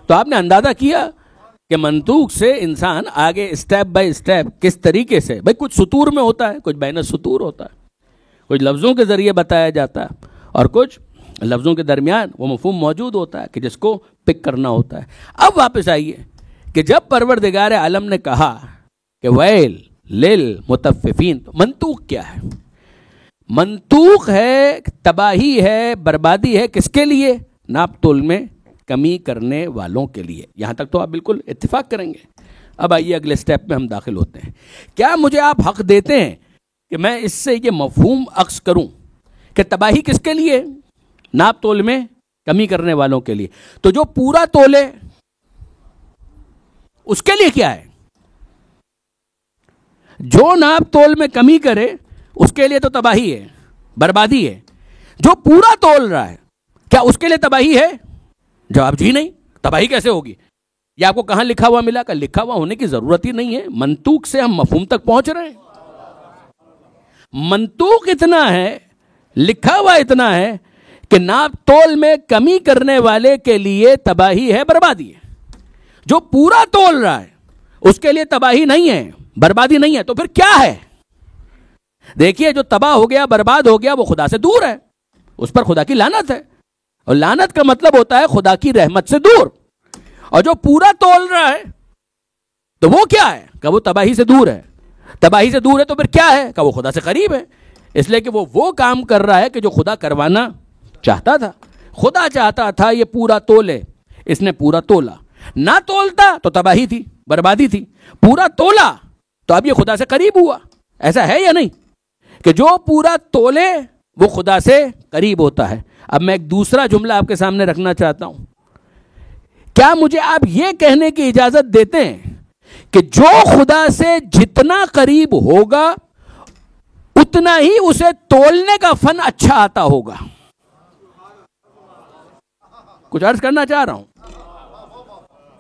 تو آپ نے اندازہ کیا کہ منطوق سے انسان آگے اسٹیپ بائی اسٹیپ کس طریقے سے، بھائی کچھ سطور میں ہوتا ہے، کچھ بین السطور ہوتا ہے، کچھ لفظوں کے ذریعے بتایا جاتا ہے، اور کچھ لفظوں کے درمیان وہ مفہوم موجود ہوتا ہے کہ جس کو پک کرنا ہوتا ہے. اب واپس آئیے کہ جب پروردگار عالم نے کہا کہ ویل للمطففین، تو منطوق کیا ہے؟ منطوق ہے تباہی ہے، بربادی ہے. کس کے لیے؟ ناپ تول میں کمی کرنے والوں کے لیے. یہاں تک تو آپ بالکل اتفاق کریں گے. اب آئیے اگلے سٹیپ میں ہم داخل ہوتے ہیں. کیا مجھے آپ حق دیتے ہیں کہ میں اس سے یہ مفہوم اخذ کروں کہ تباہی کس کے لیے؟ ناپ تول میں کمی کرنے والوں کے لیے. تو جو پورا تولے اس کے لیے کیا ہے؟ جو ناپ تول میں کمی کرے اس کے لیے تو تباہی ہے، بربادی ہے. جو پورا تول رہا ہے کیا اس کے لیے تباہی ہے؟ جواب جی نہیں. تباہی کیسے ہوگی؟ یہ آپ کو کہاں لکھا ہوا ملا؟ کہ لکھا ہوا ہونے کی ضرورت ہی نہیں ہے، منطوق سے ہم مفہوم تک پہنچ رہے ہیں. منطوق اتنا ہے، لکھا ہوا اتنا ہے کہ ناپ تول میں کمی کرنے والے کے لیے تباہی ہے، بربادی ہے. جو پورا تول رہا ہے اس کے لیے تباہی نہیں ہے، بربادی نہیں ہے. تو پھر کیا ہے؟ دیکھیے، جو تباہ ہو گیا، برباد ہو گیا، وہ خدا سے دور ہے، اس پر خدا کی لعنت ہے. اور لعنت کا مطلب ہوتا ہے خدا کی رحمت سے دور. اور جو پورا تول رہا ہے تو وہ کیا ہے؟ کہ وہ تباہی سے دور ہے. تباہی سے دور ہے تو پھر کیا ہے؟ کہ وہ خدا سے قریب ہے، اس لیے کہ وہ کام کر رہا ہے کہ جو خدا کروانا چاہتا تھا. خدا چاہتا تھا یہ پورا تولے، اس نے پورا تولا. نہ تولتا تو تباہی تھی، بربادی تھی. پورا تولا تو اب یہ خدا سے قریب ہوا. ایسا ہے یا نہیں کہ جو پورا تولے وہ خدا سے قریب ہوتا ہے؟ اب میں ایک دوسرا جملہ آپ کے سامنے رکھنا چاہتا ہوں. کیا مجھے آپ یہ کہنے کی اجازت دیتے ہیں کہ جو خدا سے جتنا قریب ہوگا اتنا ہی اسے تولنے کا فن اچھا آتا ہوگا؟ کچھ عرض کرنا چاہ رہا ہوں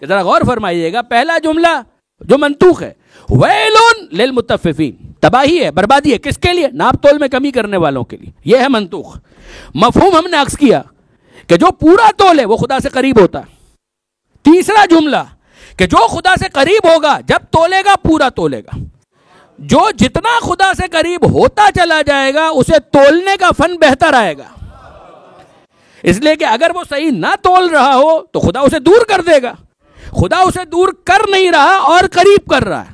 کہ ذرا غور فرمائیے گا. پہلا جملہ جو منطوق ہے، ویلٌ للمطففین، تباہی ہے، بربادی ہے. کس کے لیے؟ ناپ تول میں کمی کرنے والوں کے لیے. یہ ہے منطوق. مفہوم ہم نے عکس کیا کہ جو پورا تول ہے وہ خدا سے قریب ہوتا. تیسرا جملہ کہ جو خدا سے قریب ہوگا جب تولے گا پورا تولے گا. جو جتنا خدا سے قریب ہوتا چلا جائے گا اسے تولنے کا فن بہتر آئے گا. اس لیے کہ اگر وہ صحیح نہ تول رہا ہو تو خدا اسے دور کر دے گا. خدا اسے دور کر نہیں رہا اور قریب کر رہا ہے.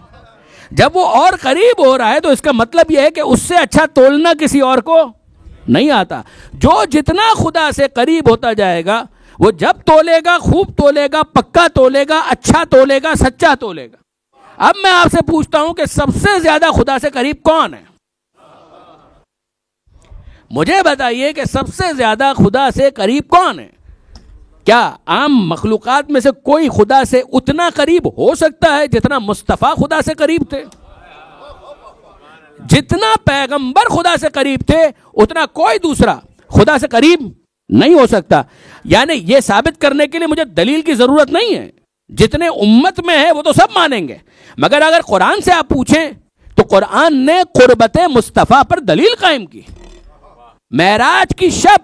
جب وہ اور قریب ہو رہا ہے تو اس کا مطلب یہ ہے کہ اس سے اچھا تولنا کسی اور کو نہیں آتا. جو جتنا خدا سے قریب ہوتا جائے گا وہ جب تولے گا خوب تولے گا، پکا تولے گا، اچھا تولے گا، سچا تولے گا۔ اب میں آپ سے پوچھتا ہوں کہ سب سے زیادہ خدا سے قریب کون ہے؟ مجھے بتائیے کہ سب سے زیادہ خدا سے قریب کون ہے؟ کیا عام مخلوقات میں سے کوئی خدا سے اتنا قریب ہو سکتا ہے جتنا مصطفیٰ خدا سے قریب تھے؟ جتنا پیغمبر خدا سے قریب تھے اتنا کوئی دوسرا خدا سے قریب نہیں ہو سکتا۔ یعنی یہ ثابت کرنے کے لیے مجھے دلیل کی ضرورت نہیں ہے، جتنے امت میں ہے وہ تو سب مانیں گے، مگر اگر قرآن سے آپ پوچھیں تو قرآن نے قربت مصطفیٰ پر دلیل قائم کی۔ معراج کی شب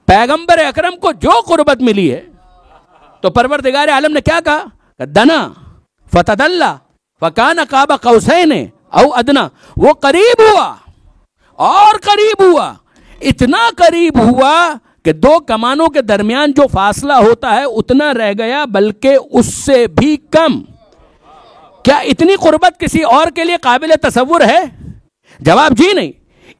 پیغمبر اکرم کو جو قربت ملی ہے تو پروردگار عالم نے کیا کہا؟ دنا فتدلّا فکان قاب قوسین او ادنا، وہ قریب ہوا اور قریب ہوا، اتنا قریب ہوا کہ دو کمانوں کے درمیان جو فاصلہ ہوتا ہے اتنا رہ گیا، بلکہ اس سے بھی کم۔ کیا اتنی قربت کسی اور کے لیے قابل تصور ہے؟ جواب جی نہیں،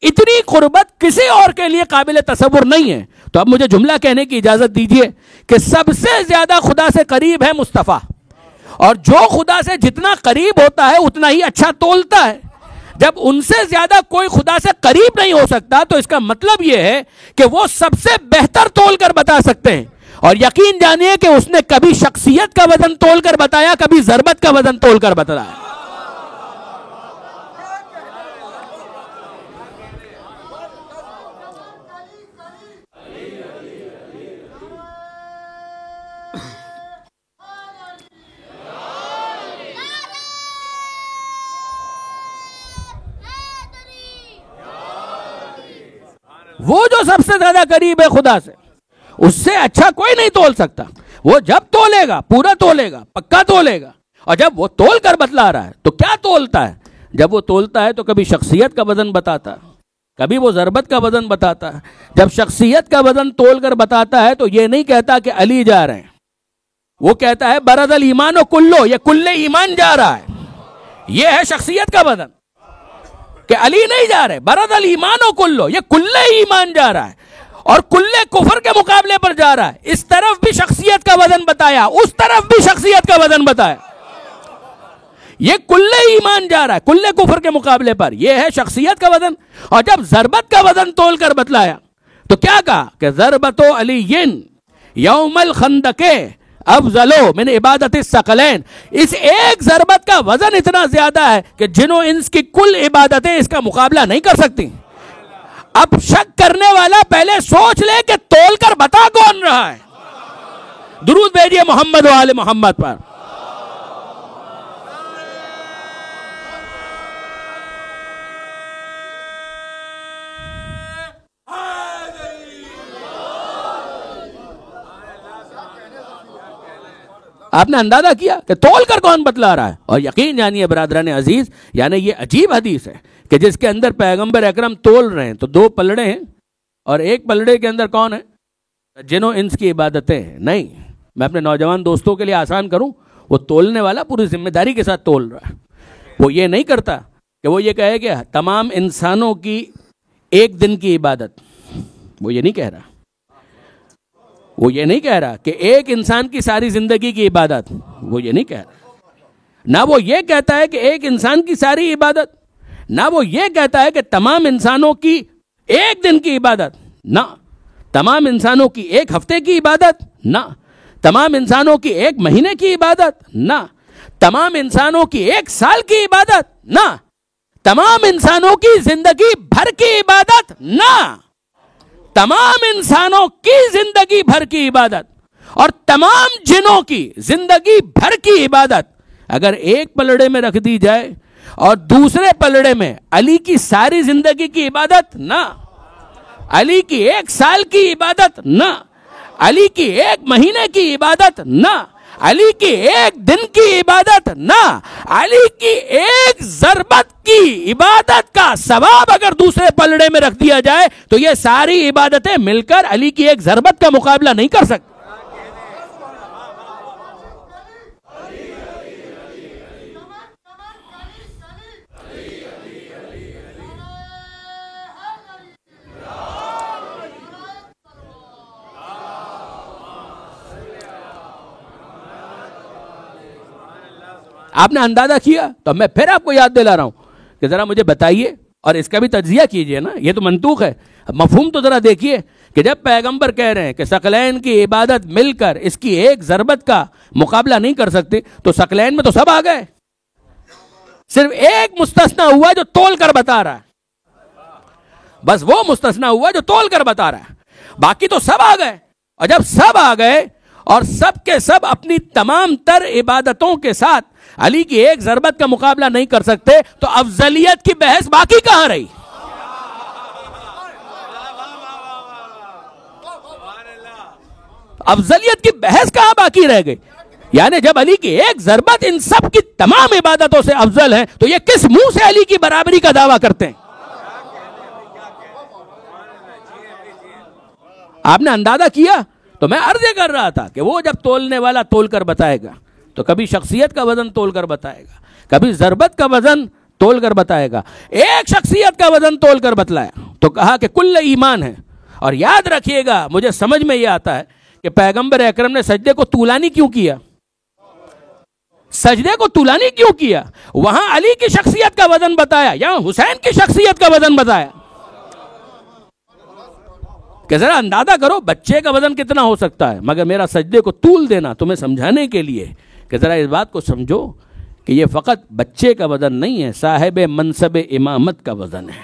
اتنی قربت کسی اور کے لیے قابل تصور نہیں ہے۔ تو اب مجھے جملہ کہنے کی اجازت دیجئے کہ سب سے زیادہ خدا سے قریب ہے مصطفیٰ، اور جو خدا سے جتنا قریب ہوتا ہے اتنا ہی اچھا تولتا ہے۔ جب ان سے زیادہ کوئی خدا سے قریب نہیں ہو سکتا تو اس کا مطلب یہ ہے کہ وہ سب سے بہتر تول کر بتا سکتے ہیں، اور یقین جانیے کہ اس نے کبھی شخصیت کا وزن تول کر بتایا، کبھی ضربت کا وزن تول کر بتایا۔ وہ جو سب سے زیادہ قریب ہے خدا سے، اس سے اچھا کوئی نہیں تول سکتا۔ وہ جب تولے گا پورا تولے گا، پکا تولے گا، اور جب وہ تول کر بتلا رہا ہے تو کیا تولتا ہے؟ جب وہ تولتا ہے تو کبھی شخصیت کا وزن بتاتا ہے، کبھی وہ ضربت کا وزن بتاتا ہے۔ جب شخصیت کا وزن تول کر بتاتا ہے تو یہ نہیں کہتا کہ علی جا رہے ہیں، وہ کہتا ہے برد الایمان و کلو، یہ کل ایمان جا رہا ہے۔ یہ ہے شخصیت کا وزن کہ علی نہیں جا رہے، برد الایمان و کلو، یہ کل ایمان جا رہا ہے، اور کل کفر کے مقابلے پر جا رہا ہے۔ اس طرف بھی شخصیت کا وزن بتایا، اس طرف بھی شخصیت کا وزن بتایا۔ یہ کل ایمان جا رہا ہے کل کفر کے مقابلے پر، یہ ہے شخصیت کا وزن۔ اور جب ضربت کا وزن تول کر بتلایا تو کیا کہا کہ ضربت علی یوم الخندق افضل من عبادت الثقلین، اس ایک ضربت کا وزن اتنا زیادہ ہے کہ جنوں انس کی کل عبادتیں اس کا مقابلہ نہیں کر سکتی۔ اب شک کرنے والا پہلے سوچ لے کہ تول کر بتا کون رہا ہے۔ درود بھیجیے محمد و آل محمد پر۔ آپ نے اندازہ کیا کہ تول کر کون بتلا رہا ہے؟ اور یقین جانیے برادران عزیز، یعنی یہ عجیب حدیث ہے کہ جس کے اندر پیغمبر اکرم تول رہے ہیں تو دو پلڑے ہیں، اور ایک پلڑے کے اندر کون ہے؟ جنوں انس کی عبادتیں ہیں۔ نہیں، میں اپنے نوجوان دوستوں کے لیے آسان کروں، وہ تولنے والا پوری ذمہ داری کے ساتھ تول رہا ہے۔ وہ یہ نہیں کرتا کہ وہ یہ کہے کہ تمام انسانوں کی ایک دن کی عبادت، وہ یہ نہیں کہہ رہا۔ وہ یہ نہیں کہہ رہا کہ ایک انسان کی ساری زندگی کی عبادت، وہ یہ نہیں کہہ رہا۔ نہ وہ یہ کہتا ہے کہ ایک انسان کی ساری عبادت، نہ وہ یہ کہتا ہے کہ تمام انسانوں کی ایک دن کی عبادت، نہ تمام انسانوں کی ایک ہفتے کی عبادت، نہ تمام انسانوں کی ایک مہینے کی عبادت، نہ تمام انسانوں کی ایک سال کی عبادت، نہ تمام انسانوں کی زندگی بھر کی عبادت، نہ تمام انسانوں کی زندگی بھر کی عبادت اور تمام جنوں کی زندگی بھر کی عبادت اگر ایک پلڑے میں رکھ دی جائے اور دوسرے پلڑے میں علی کی ساری زندگی کی عبادت، نہ علی کی ایک سال کی عبادت، نہ علی کی ایک مہینے کی عبادت، نہ علی کی ایک دن کی عبادت، نہ علی کی ایک ضربت کی عبادت کا ثواب اگر دوسرے پلڑے میں رکھ دیا جائے تو یہ ساری عبادتیں مل کر علی کی ایک ضربت کا مقابلہ نہیں کر سکتی۔ آپ نے اندازہ کیا؟ تو میں پھر آپ کو یاد دلا رہا ہوں کہ ذرا مجھے بتائیے اور اس کا بھی تجزیہ کیجئے نا. یہ تو منطوق ہے, مفہوم تو ذرا دیکھیے کہ جب پیغمبر کہہ رہے ہیں کہ ثقلین کی عبادت مل کر اس کی ایک ضربت کا مقابلہ نہیں کر سکتے, تو ثقلین میں تو سب آ گئے, صرف ایک مستثنا ہوا جو تول کر بتا رہا ہے, بس وہ مستثنا ہوا جو تول کر بتا رہا ہے, باقی تو سب آ گئے. اور جب سب آ گئے اور سب کے سب اپنی تمام تر عبادتوں کے ساتھ علی کی ایک ضربت کا مقابلہ نہیں کر سکتے, تو افضلیت کی بحث باقی کہاں رہی؟ افضلیت کی بحث کہاں باقی رہ گئی؟ یعنی جب علی کی ایک ضربت ان سب کی تمام عبادتوں سے افضل ہے, تو یہ کس منہ سے علی کی برابری کا دعویٰ کرتے ہیں؟ آپ نے اندازہ کیا؟ تو میں عرض کر رہا تھا کہ وہ جب تولنے والا تول کر بتائے گا تو کبھی شخصیت کا وزن تول کر بتائے گا, کبھی ضربت کا وزن تول کر بتائے گا. ایک شخصیت کا وزن تول کر بتلایا تو کہا کہ کل ایمان ہے. اور یاد رکھیے گا, مجھے سمجھ میں یہ آتا ہے کہ پیغمبر اکرم نے سجدے کو طولانی کیوں کیا؟ سجدے کو طولانی کیوں کیا؟ وہاں علی کی شخصیت کا وزن بتایا, یہاں حسین کی شخصیت کا وزن بتایا. کہ ذرا اندازہ کرو بچے کا وزن کتنا ہو سکتا ہے, مگر میرا سجدے کو طول دینا تمہیں سمجھانے کے لیے کہ ذرا اس بات کو سمجھو کہ یہ فقط بچے کا وزن نہیں ہے, صاحب منصب امامت کا وزن ہے.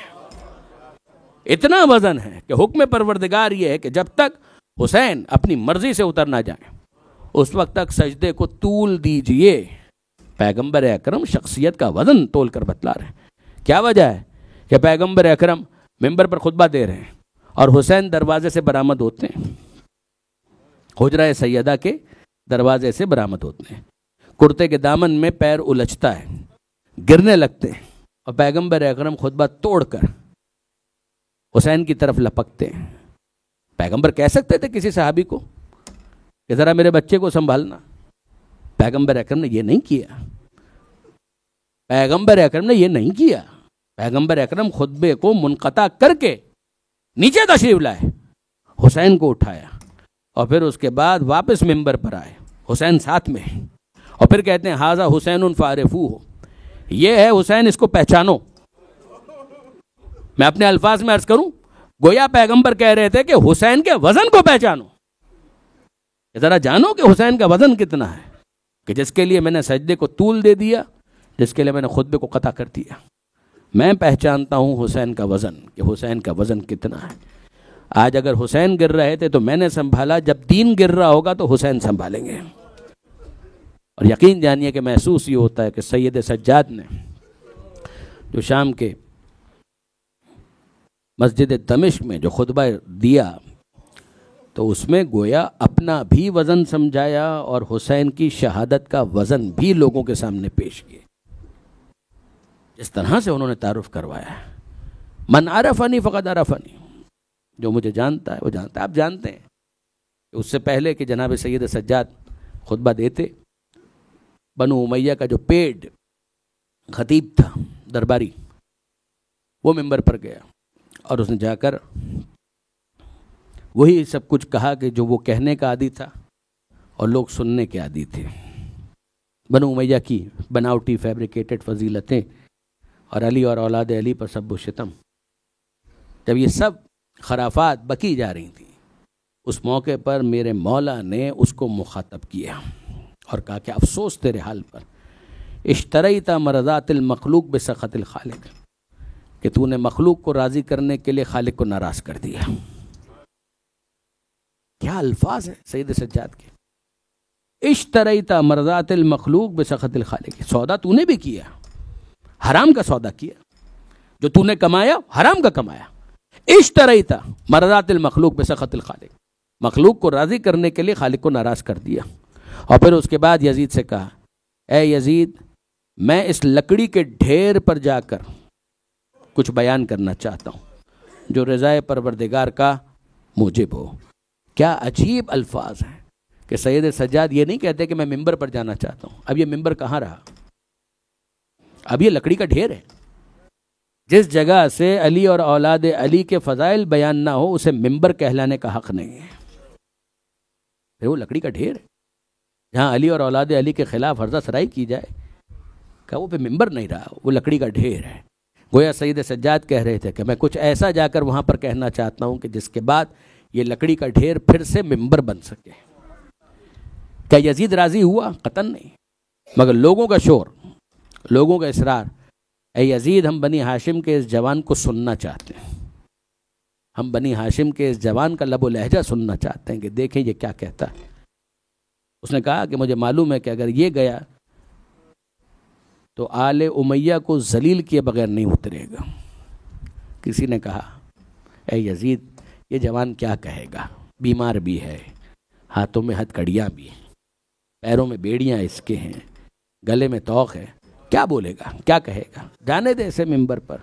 اتنا وزن ہے کہ حکم پروردگار یہ ہے کہ جب تک حسین اپنی مرضی سے اتر نہ جائیں اس وقت تک سجدے کو طول دیجئے. پیغمبر اکرم شخصیت کا وزن تول کر بتلا رہے ہیں. کیا وجہ ہے کہ پیغمبر اکرم منبر پر خطبہ دے رہے ہیں اور حسین دروازے سے برآمد ہوتے ہیں, حجرہ سیدہ کے دروازے سے برآمد ہوتے ہیں, کرتے کے دامن میں پیر الجھتا ہے, گرنے لگتے ہیں, اور پیغمبر اکرم خطبہ توڑ کر حسین کی طرف لپکتے ہیں. پیغمبر کہہ سکتے تھے کسی صحابی کو کہ ذرا میرے بچے کو سنبھالنا, پیغمبر اکرم نے یہ نہیں کیا. پیغمبر اکرم نے یہ نہیں کیا. پیغمبر اکرم خطبے کو منقطع کر کے نیچے تشریف لائے, حسین کو اٹھایا, اور پھر اس کے بعد واپس منبر پر آئے, حسین ساتھ میں, اور پھر کہتے ہیں ھذا حسین فعرفوہ, یہ ہے حسین, اس کو پہچانو. میں اپنے الفاظ میں عرض کروں, گویا پیغمبر کہہ رہے تھے کہ حسین کے وزن کو پہچانو, ذرا جانو کہ حسین کا وزن کتنا ہے, کہ جس کے لیے میں نے سجدے کو طول دے دیا, جس کے لیے میں نے خطبے کو قطع کر دیا. میں پہچانتا ہوں حسین کا وزن, کہ حسین کا وزن کتنا ہے. آج اگر حسین گر رہے تھے تو میں نے سنبھالا, جب دین گر رہا ہوگا تو حسین سنبھالیں گے. اور یقین جانیے کہ محسوس یہ ہوتا ہے کہ سید سجاد نے جو شام کے مسجد دمشق میں جو خطبہ دیا, تو اس میں گویا اپنا بھی وزن سمجھایا اور حسین کی شہادت کا وزن بھی لوگوں کے سامنے پیش کیا. جس طرح سے انہوں نے تعارف کروایا ہے, من عرفنی فقد عرفنی, جو مجھے جانتا ہے وہ جانتا ہے. آپ جانتے ہیں کہ اس سے پہلے کہ جناب سید سجاد خطبہ دیتے, بنو امیہ کا جو پیڈ خطیب تھا درباری, وہ منبر پر گیا اور اس نے جا کر وہی سب کچھ کہا کہ جو وہ کہنے کا عادی تھا اور لوگ سننے کے عادی تھے. بنو امیہ کی بناوٹی فیبریکیٹڈ فضیلتیں اور علی اور اولاد علی پر سب و شتم, جب یہ سب خرافات بکی جا رہی تھیں, اس موقع پر میرے مولا نے اس کو مخاطب کیا اور کہا کہ افسوس تیرے حال پر, اشتریت مرضات المخلوق بسخط الخالق, کہ تو نے مخلوق کو راضی کرنے کے لیے خالق کو ناراض کر دیا. کیا الفاظ ہیں سید سجاد کے, اشتریت مرضات المخلوق بسخط الخالق. سودا تو نے بھی کیا, حرام کا سودا کیا, جو تو نے کمایا حرام کا کمایا. اشتریت مرضات المخلوق بسخط الخالق, مخلوق کو راضی کرنے کے لیے خالق کو ناراض کر دیا. اور پھر اس کے بعد یزید سے کہا, اے یزید, میں اس لکڑی کے ڈھیر پر جا کر کچھ بیان کرنا چاہتا ہوں جو رضائے پروردگار کا موجب ہو. کیا عجیب الفاظ ہیں کہ سید سجاد یہ نہیں کہتے کہ میں ممبر پر جانا چاہتا ہوں. اب یہ ممبر کہاں رہا, اب یہ لکڑی کا ڈھیر ہے. جس جگہ سے علی اور اولاد علی کے فضائل بیان نہ ہو اسے ممبر کہلانے کا حق نہیں ہے. پھر وہ لکڑی کا ڈھیر ہے جہاں علی اور اولاد علی کے خلاف ہرزہ سرائی کی جائے, کہ وہ پہ ممبر نہیں رہا، وہ لکڑی کا ڈھیر ہے۔ گویا سید سجاد کہہ رہے تھے کہ میں کچھ ایسا جا کر وہاں پر کہنا چاہتا ہوں کہ جس کے بعد یہ لکڑی کا ڈھیر پھر سے ممبر بن سکے۔ کیا یزید راضی ہوا؟ قطعاً نہیں، مگر لوگوں کا شور، لوگوں کا اصرار، اے یزید ہم بنی ہاشم کے اس جوان کو سننا چاہتے ہیں، ہم بنی ہاشم کے اس جوان کا لب و لہجہ سننا چاہتے ہیں کہ دیکھیں یہ کیا کہتا ہے۔ اس نے کہا کہ مجھے معلوم ہے کہ اگر یہ گیا تو آل امیہ کو ذلیل کیے بغیر نہیں اترے گا۔ کسی نے کہا اے یزید یہ جوان کیا کہے گا، بیمار بھی ہے، ہاتھوں میں ہتھکڑیاں بھی ہیں، پیروں میں بیڑیاں اس کے ہیں، گلے میں طوق ہے، کیا بولے گا، کیا کہے گا، جانے دے اسے ممبر پر۔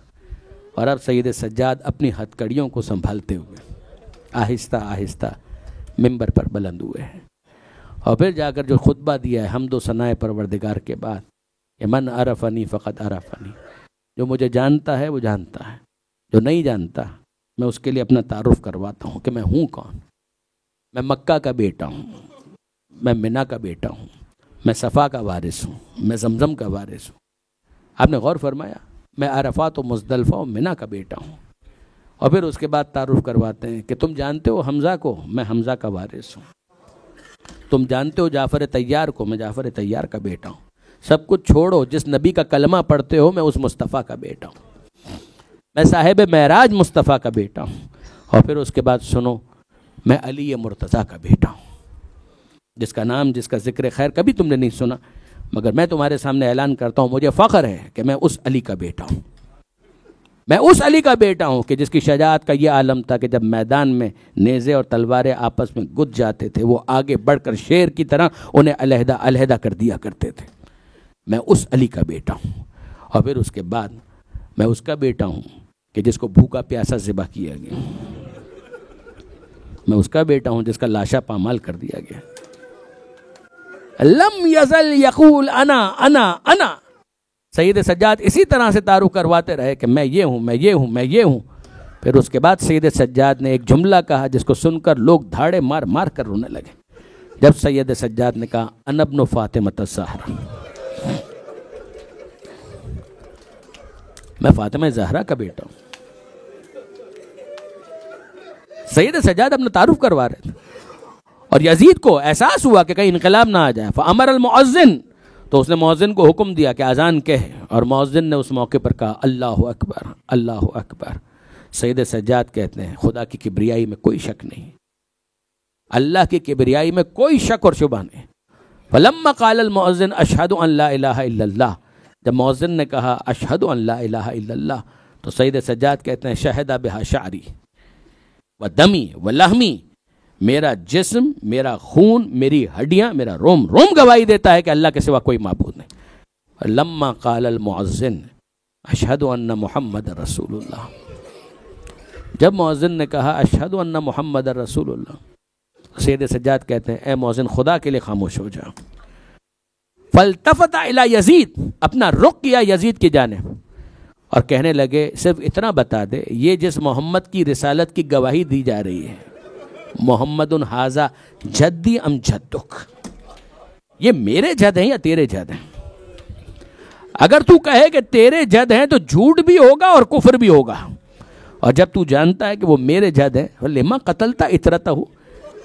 اور اب سید سجاد اپنی ہتھکڑیوں کو سنبھالتے ہوئے آہستہ آہستہ ممبر پر بلند ہوئے ہیں، اور پھر جا کر جو خطبہ دیا ہے حمد و ثناء پروردگار کے بعد کہ من عرفنی فقط عرفنی، جو مجھے جانتا ہے وہ جانتا ہے، جو نہیں جانتا میں اس کے لیے اپنا تعارف کرواتا ہوں کہ میں ہوں کون۔ میں مکہ کا بیٹا ہوں، میں منا کا بیٹا ہوں، میں صفا کا وارث ہوں، میں زمزم کا وارث ہوں۔ آپ نے غور فرمایا، میں عرفات و مزدلفہ و منا کا بیٹا ہوں، اور پھر اس کے بعد تعارف کرواتے ہیں کہ تم جانتے ہو حمزہ کو، میں حمزہ کا وارث ہوں، تم جانتے ہو جعفر طیار کو، میں جعفر طیار کا بیٹا ہوں، سب کچھ چھوڑو، جس نبی کا کلمہ پڑھتے ہو میں اس مصطفیٰ کا بیٹا ہوں، میں صاحب معراج مصطفیٰ کا بیٹا ہوں، اور پھر اس کے بعد سنو میں علی مرتضیٰ کا بیٹا ہوں، جس کا نام، جس کا ذکر خیر کبھی تم نے نہیں سنا، مگر میں تمہارے سامنے اعلان کرتا ہوں مجھے فخر ہے کہ میں اس علی کا بیٹا ہوں، میں اس علی کا بیٹا ہوں کہ جس کی شجاعت کا یہ عالم تھا کہ جب میدان میں نیزے اور تلواریں آپس میں گد جاتے تھے وہ آگے بڑھ کر شیر کی طرح انہیں علیحدہ علیحدہ کر دیا کرتے تھے۔ میں اس علی کا بیٹا ہوں، اور پھر اس کے بعد میں اس کا بیٹا ہوں کہ جس کو بھوکا پیاسا ذبح کیا گیا، میں اس کا بیٹا ہوں جس کا لاشا پامال کر دیا گیا۔ لم یزل یقول انا انا انا، سید سجاد اسی طرح سے تعارف کرواتے رہے کہ میں یہ ہوں، میں یہ ہوں، میں یہ ہوں۔ پھر اس کے بعد سید سجاد نے ایک جملہ کہا جس کو سن کر لوگ دھاڑے مار مار کر رونے لگے۔ جب سید سجاد نے کہا انا ابن فاطمۃ الزہرا، میں فاطمہ زہرا کا بیٹا ہوں۔ سید سجاد اپنا تعارف کروا رہے تھے، اور یزید کو احساس ہوا کہ کہیں انقلاب نہ آ جائے، فامر المؤذن، تو اس نے مؤذن کو حکم دیا کہ اذان کہے، اور مؤذن نے اس موقع پر کہا اللہ اکبر اللہ اکبر۔ سید سجاد کہتے ہیں خدا کی کبریائی میں کوئی شک نہیں، اللہ کی کبریائی میں کوئی شک اور شبہ نہیں۔ فلما قال المؤذن اشہد ان لا الہ الا اللہ، جب مؤذن نے کہا اشہد ان لا الہ الا اللہ، تو سید سجاد کہتے ہیں شہد بہا شعری و دمی و لحمی، میرا جسم، میرا خون، میری ہڈیاں، میرا روم روم گواہی دیتا ہے کہ اللہ کے سوا کوئی معبود نہیں۔ لما قال المؤذن اشہد ان محمد رسول اللہ، جب مؤذن نے کہا اشہد ان محمد رسول اللہ، سید سجاد کہتے ہیں اے مؤذن خدا کے لیے خاموش ہو جا۔ فالتفت الی یزید، اپنا رخ کیا یزید کی جانب، اور کہنے لگے صرف اتنا بتا دے یہ جس محمد کی رسالت کی گواہی دی جا رہی ہے، محمد ھذا جدی ام جدک، یہ میرے جد ہیں یا تیرے جد ہیں؟ اگر تو کہے کہ تیرے جد ہیں تو جھوٹ بھی ہوگا اور کفر بھی ہوگا، اور جب تو جانتا ہے کہ وہ میرے جد ہیں، لما قتلتا اطرتہ،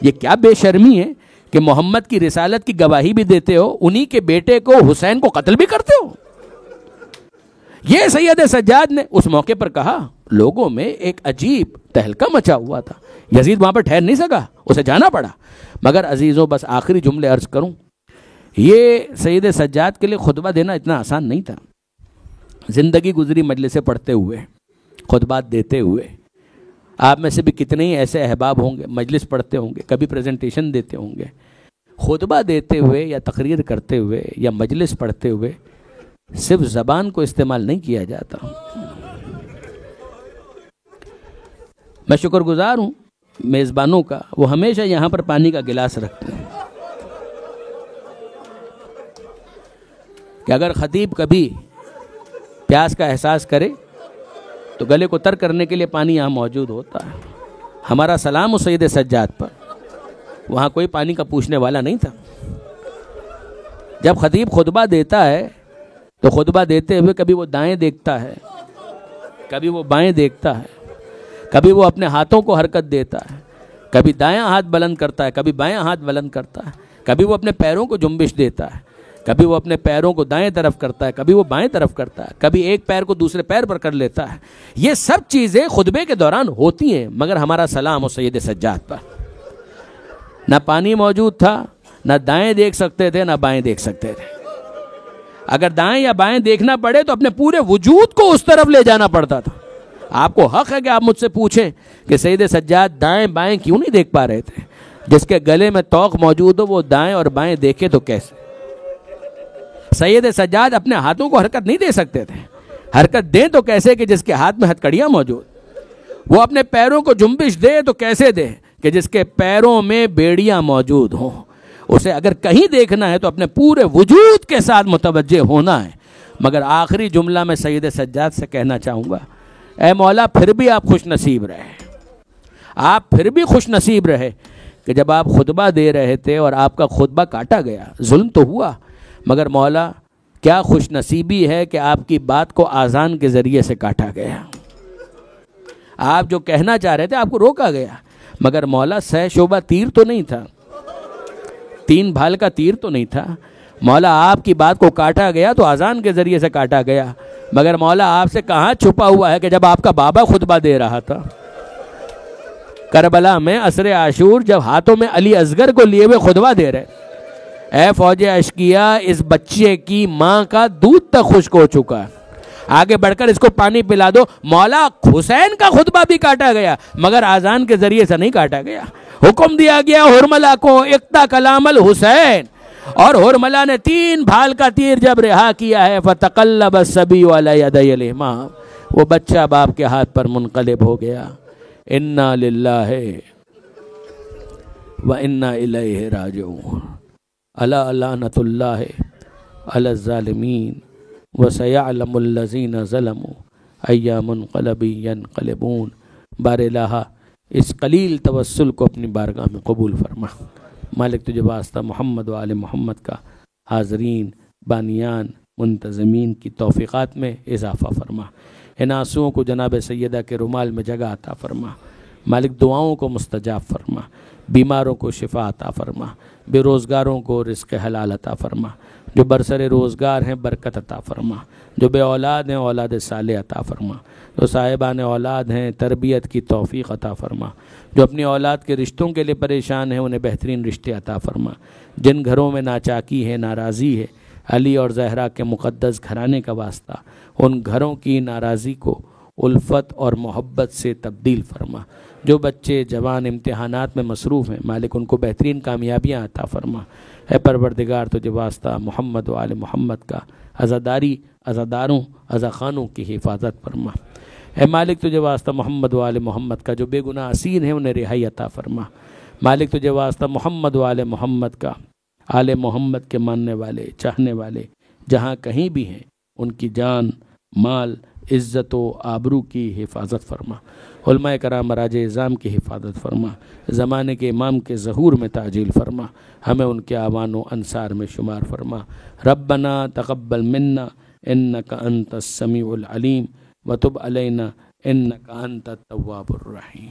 یہ کیا بے شرمی ہے کہ محمد کی رسالت کی گواہی بھی دیتے ہو، انہی کے بیٹے کو حسین کو قتل بھی کرتے ہو۔ یہ سید سجاد نے اس موقع پر کہا، لوگوں میں ایک عجیب تہلکہ مچا ہوا تھا، یزید وہاں پر ٹھہر نہیں سکا، اسے جانا پڑا۔ مگر عزیزوں بس آخری جملے عرض کروں، یہ سید سجاد کے لیے خطبہ دینا اتنا آسان نہیں تھا۔ زندگی گزری مجلسیں پڑھتے ہوئے، خطبات دیتے ہوئے، آپ میں سے بھی کتنے ہی ایسے احباب ہوں گے مجلس پڑھتے ہوں گے، کبھی پریزنٹیشن دیتے ہوں گے، خطبہ دیتے ہوئے یا تقریر کرتے ہوئے یا مجلس پڑھتے ہوئے صرف زبان کو استعمال نہیں کیا جاتا۔ میں شکر گزار ہوں میزبانوں کا، وہ ہمیشہ یہاں پر پانی کا گلاس رکھتے ہیں کہ اگر خطیب کبھی پیاس کا احساس کرے تو گلے کو تر کرنے کے لیے پانی یہاں موجود ہوتا ہے۔ ہمارا سلام اس سید سجاد پر، وہاں کوئی پانی کا پوچھنے والا نہیں تھا۔ جب خطیب خطبہ دیتا ہے تو خطبہ دیتے ہوئے کبھی وہ دائیں دیکھتا ہے، کبھی وہ بائیں دیکھتا ہے، کبھی وہ اپنے ہاتھوں کو حرکت دیتا ہے، کبھی دایاں ہاتھ بلند کرتا ہے، کبھی بایاں ہاتھ بلند کرتا ہے، کبھی وہ اپنے پیروں کو جنبش دیتا ہے، کبھی وہ اپنے پیروں کو دائیں طرف کرتا ہے، کبھی وہ بائیں طرف کرتا ہے، کبھی ایک پیر کو دوسرے پیر پر کر لیتا ہے۔ یہ سب چیزیں خطبے کے دوران ہوتی ہیں، مگر ہمارا سلام ہو سید سجاد پر۔ نہ پانی موجود تھا، نہ دائیں دیکھ سکتے تھے، نہ بائیں دیکھ سکتے تھے۔ اگر دائیں یا بائیں دیکھنا پڑے تو اپنے پورے وجود کو اس طرف لے جانا پڑتا تھا۔ آپ کو حق ہے کہ آپ مجھ سے پوچھیں کہ سید سجاد دائیں بائیں کیوں نہیں دیکھ پا رہے تھے؟ جس کے گلے میں توق موجود ہو وہ دائیں اور بائیں دیکھے تو کیسے؟ سید سجاد اپنے ہاتھوں کو حرکت نہیں دے سکتے تھے، حرکت دیں تو کیسے کہ جس کے ہاتھ میں ہتھکڑیاں موجود؟ وہ اپنے پیروں کو جنبش دے تو کیسے دے کہ جس کے پیروں میں بیڑیاں موجود ہوں؟ اسے اگر کہیں دیکھنا ہے تو اپنے پورے وجود کے ساتھ متوجہ ہونا ہے۔ مگر آخری جملہ میں سید سجاد سے کہنا چاہوں گا، اے مولا پھر بھی آپ خوش نصیب رہے، آپ پھر بھی خوش نصیب رہے کہ جب آپ خطبہ دے رہے تھے اور آپ کا خطبہ کاٹا گیا، ظلم تو ہوا، مگر مولا کیا خوش نصیبی ہے کہ آپ کی بات کو آذان کے ذریعے سے کاٹا گیا۔ آپ جو کہنا چاہ رہے تھے آپ کو روکا گیا، مگر مولا 100 شعبہ تیر تو نہیں تھا، 3 بھال کا تیر تو نہیں تھا۔ مولا آپ کی بات کو کاٹا گیا تو آذان کے ذریعے سے کاٹا گیا، مگر مولا آپ سے کہاں چھپا ہوا ہے کہ جب آپ کا بابا خطبہ دے رہا تھا کربلا میں عصر عاشور، جب ہاتھوں میں علی اصغر کو لیے ہوئے خطبہ دے رہے، اے فوج اشقیا اس بچے کی ماں کا دودھ تک خشک ہو چکا ہے، آگے بڑھ کر اس کو پانی پلا دو۔ مولا حسین کا خطبہ بھی کاٹا گیا مگر آذان کے ذریعے سے نہیں کاٹا گیا۔ حکم دیا گیا حرملہ کو اقتا کلام الحسین، اور حرملہ نے 3 بھال کا تیر جب رہا کیا ہے، فتقلب الصبی علی یدی الامام، وہ بچہ باپ کے ہاتھ پر منقلب ہو گیا۔ انا للہ و انا الیہ راجعون، الا لعنۃ اللہ علی الظالمین وسیعلم الذین ظلموا ای منقلب ینقلبون۔ بار الہ اس قلیل توسل کو اپنی بارگاہ میں قبول فرما۔ مالک تجھے واسطہ محمد و آل محمد کا حاضرین، بانیان، منتظمین کی توفیقات میں اضافہ فرما۔ ان آنسوؤں کو جناب سیدہ کے رومال میں جگہ عطا فرما۔ مالک دعاؤں کو مستجاب فرما، بیماروں کو شفا عطا فرما، بے روزگاروں کو رزق حلال عطا فرما، جو برسر روزگار ہیں برکت عطا فرما، جو بے اولاد ہیں اولاد صالح عطا فرما، جو صاحبان اولاد ہیں تربیت کی توفیق عطا فرما، جو اپنی اولاد کے رشتوں کے لیے پریشان ہیں انہیں بہترین رشتے عطا فرما، جن گھروں میں ناچاکی ہے، ناراضی ہے، علی اور زہرا کے مقدس گھرانے کا واسطہ ان گھروں کی ناراضی کو الفت اور محبت سے تبدیل فرما۔ جو بچے جوان امتحانات میں مصروف ہیں مالک ان کو بہترین کامیابیاں عطا فرما۔ اے پروردگار تجھے واسطہ محمد و آل محمد کا عزاداری، عزاداروں، عزاخانوں کی حفاظت فرما۔ اے مالک تجھے واسطہ محمد و آل محمد کا جو بے گناہ اسیر ہیں انہیں رہائی عطا فرما۔ مالک تجھے واسطہ محمد و آل محمد کا آل محمد کے ماننے والے، چاہنے والے جہاں کہیں بھی ہیں ان کی جان، مال، عزت و آبرو کی حفاظت فرما۔ علماء کرام مراجع اعظام کی حفاظت فرما۔ زمانے کے امام کے ظہور میں تعجیل فرما، ہمیں ان کے اعوان و انصار میں شمار فرما۔ ربنا تقبل منا انک انت السمیع العلیم وتب علینا انک انت التواب الرحیم۔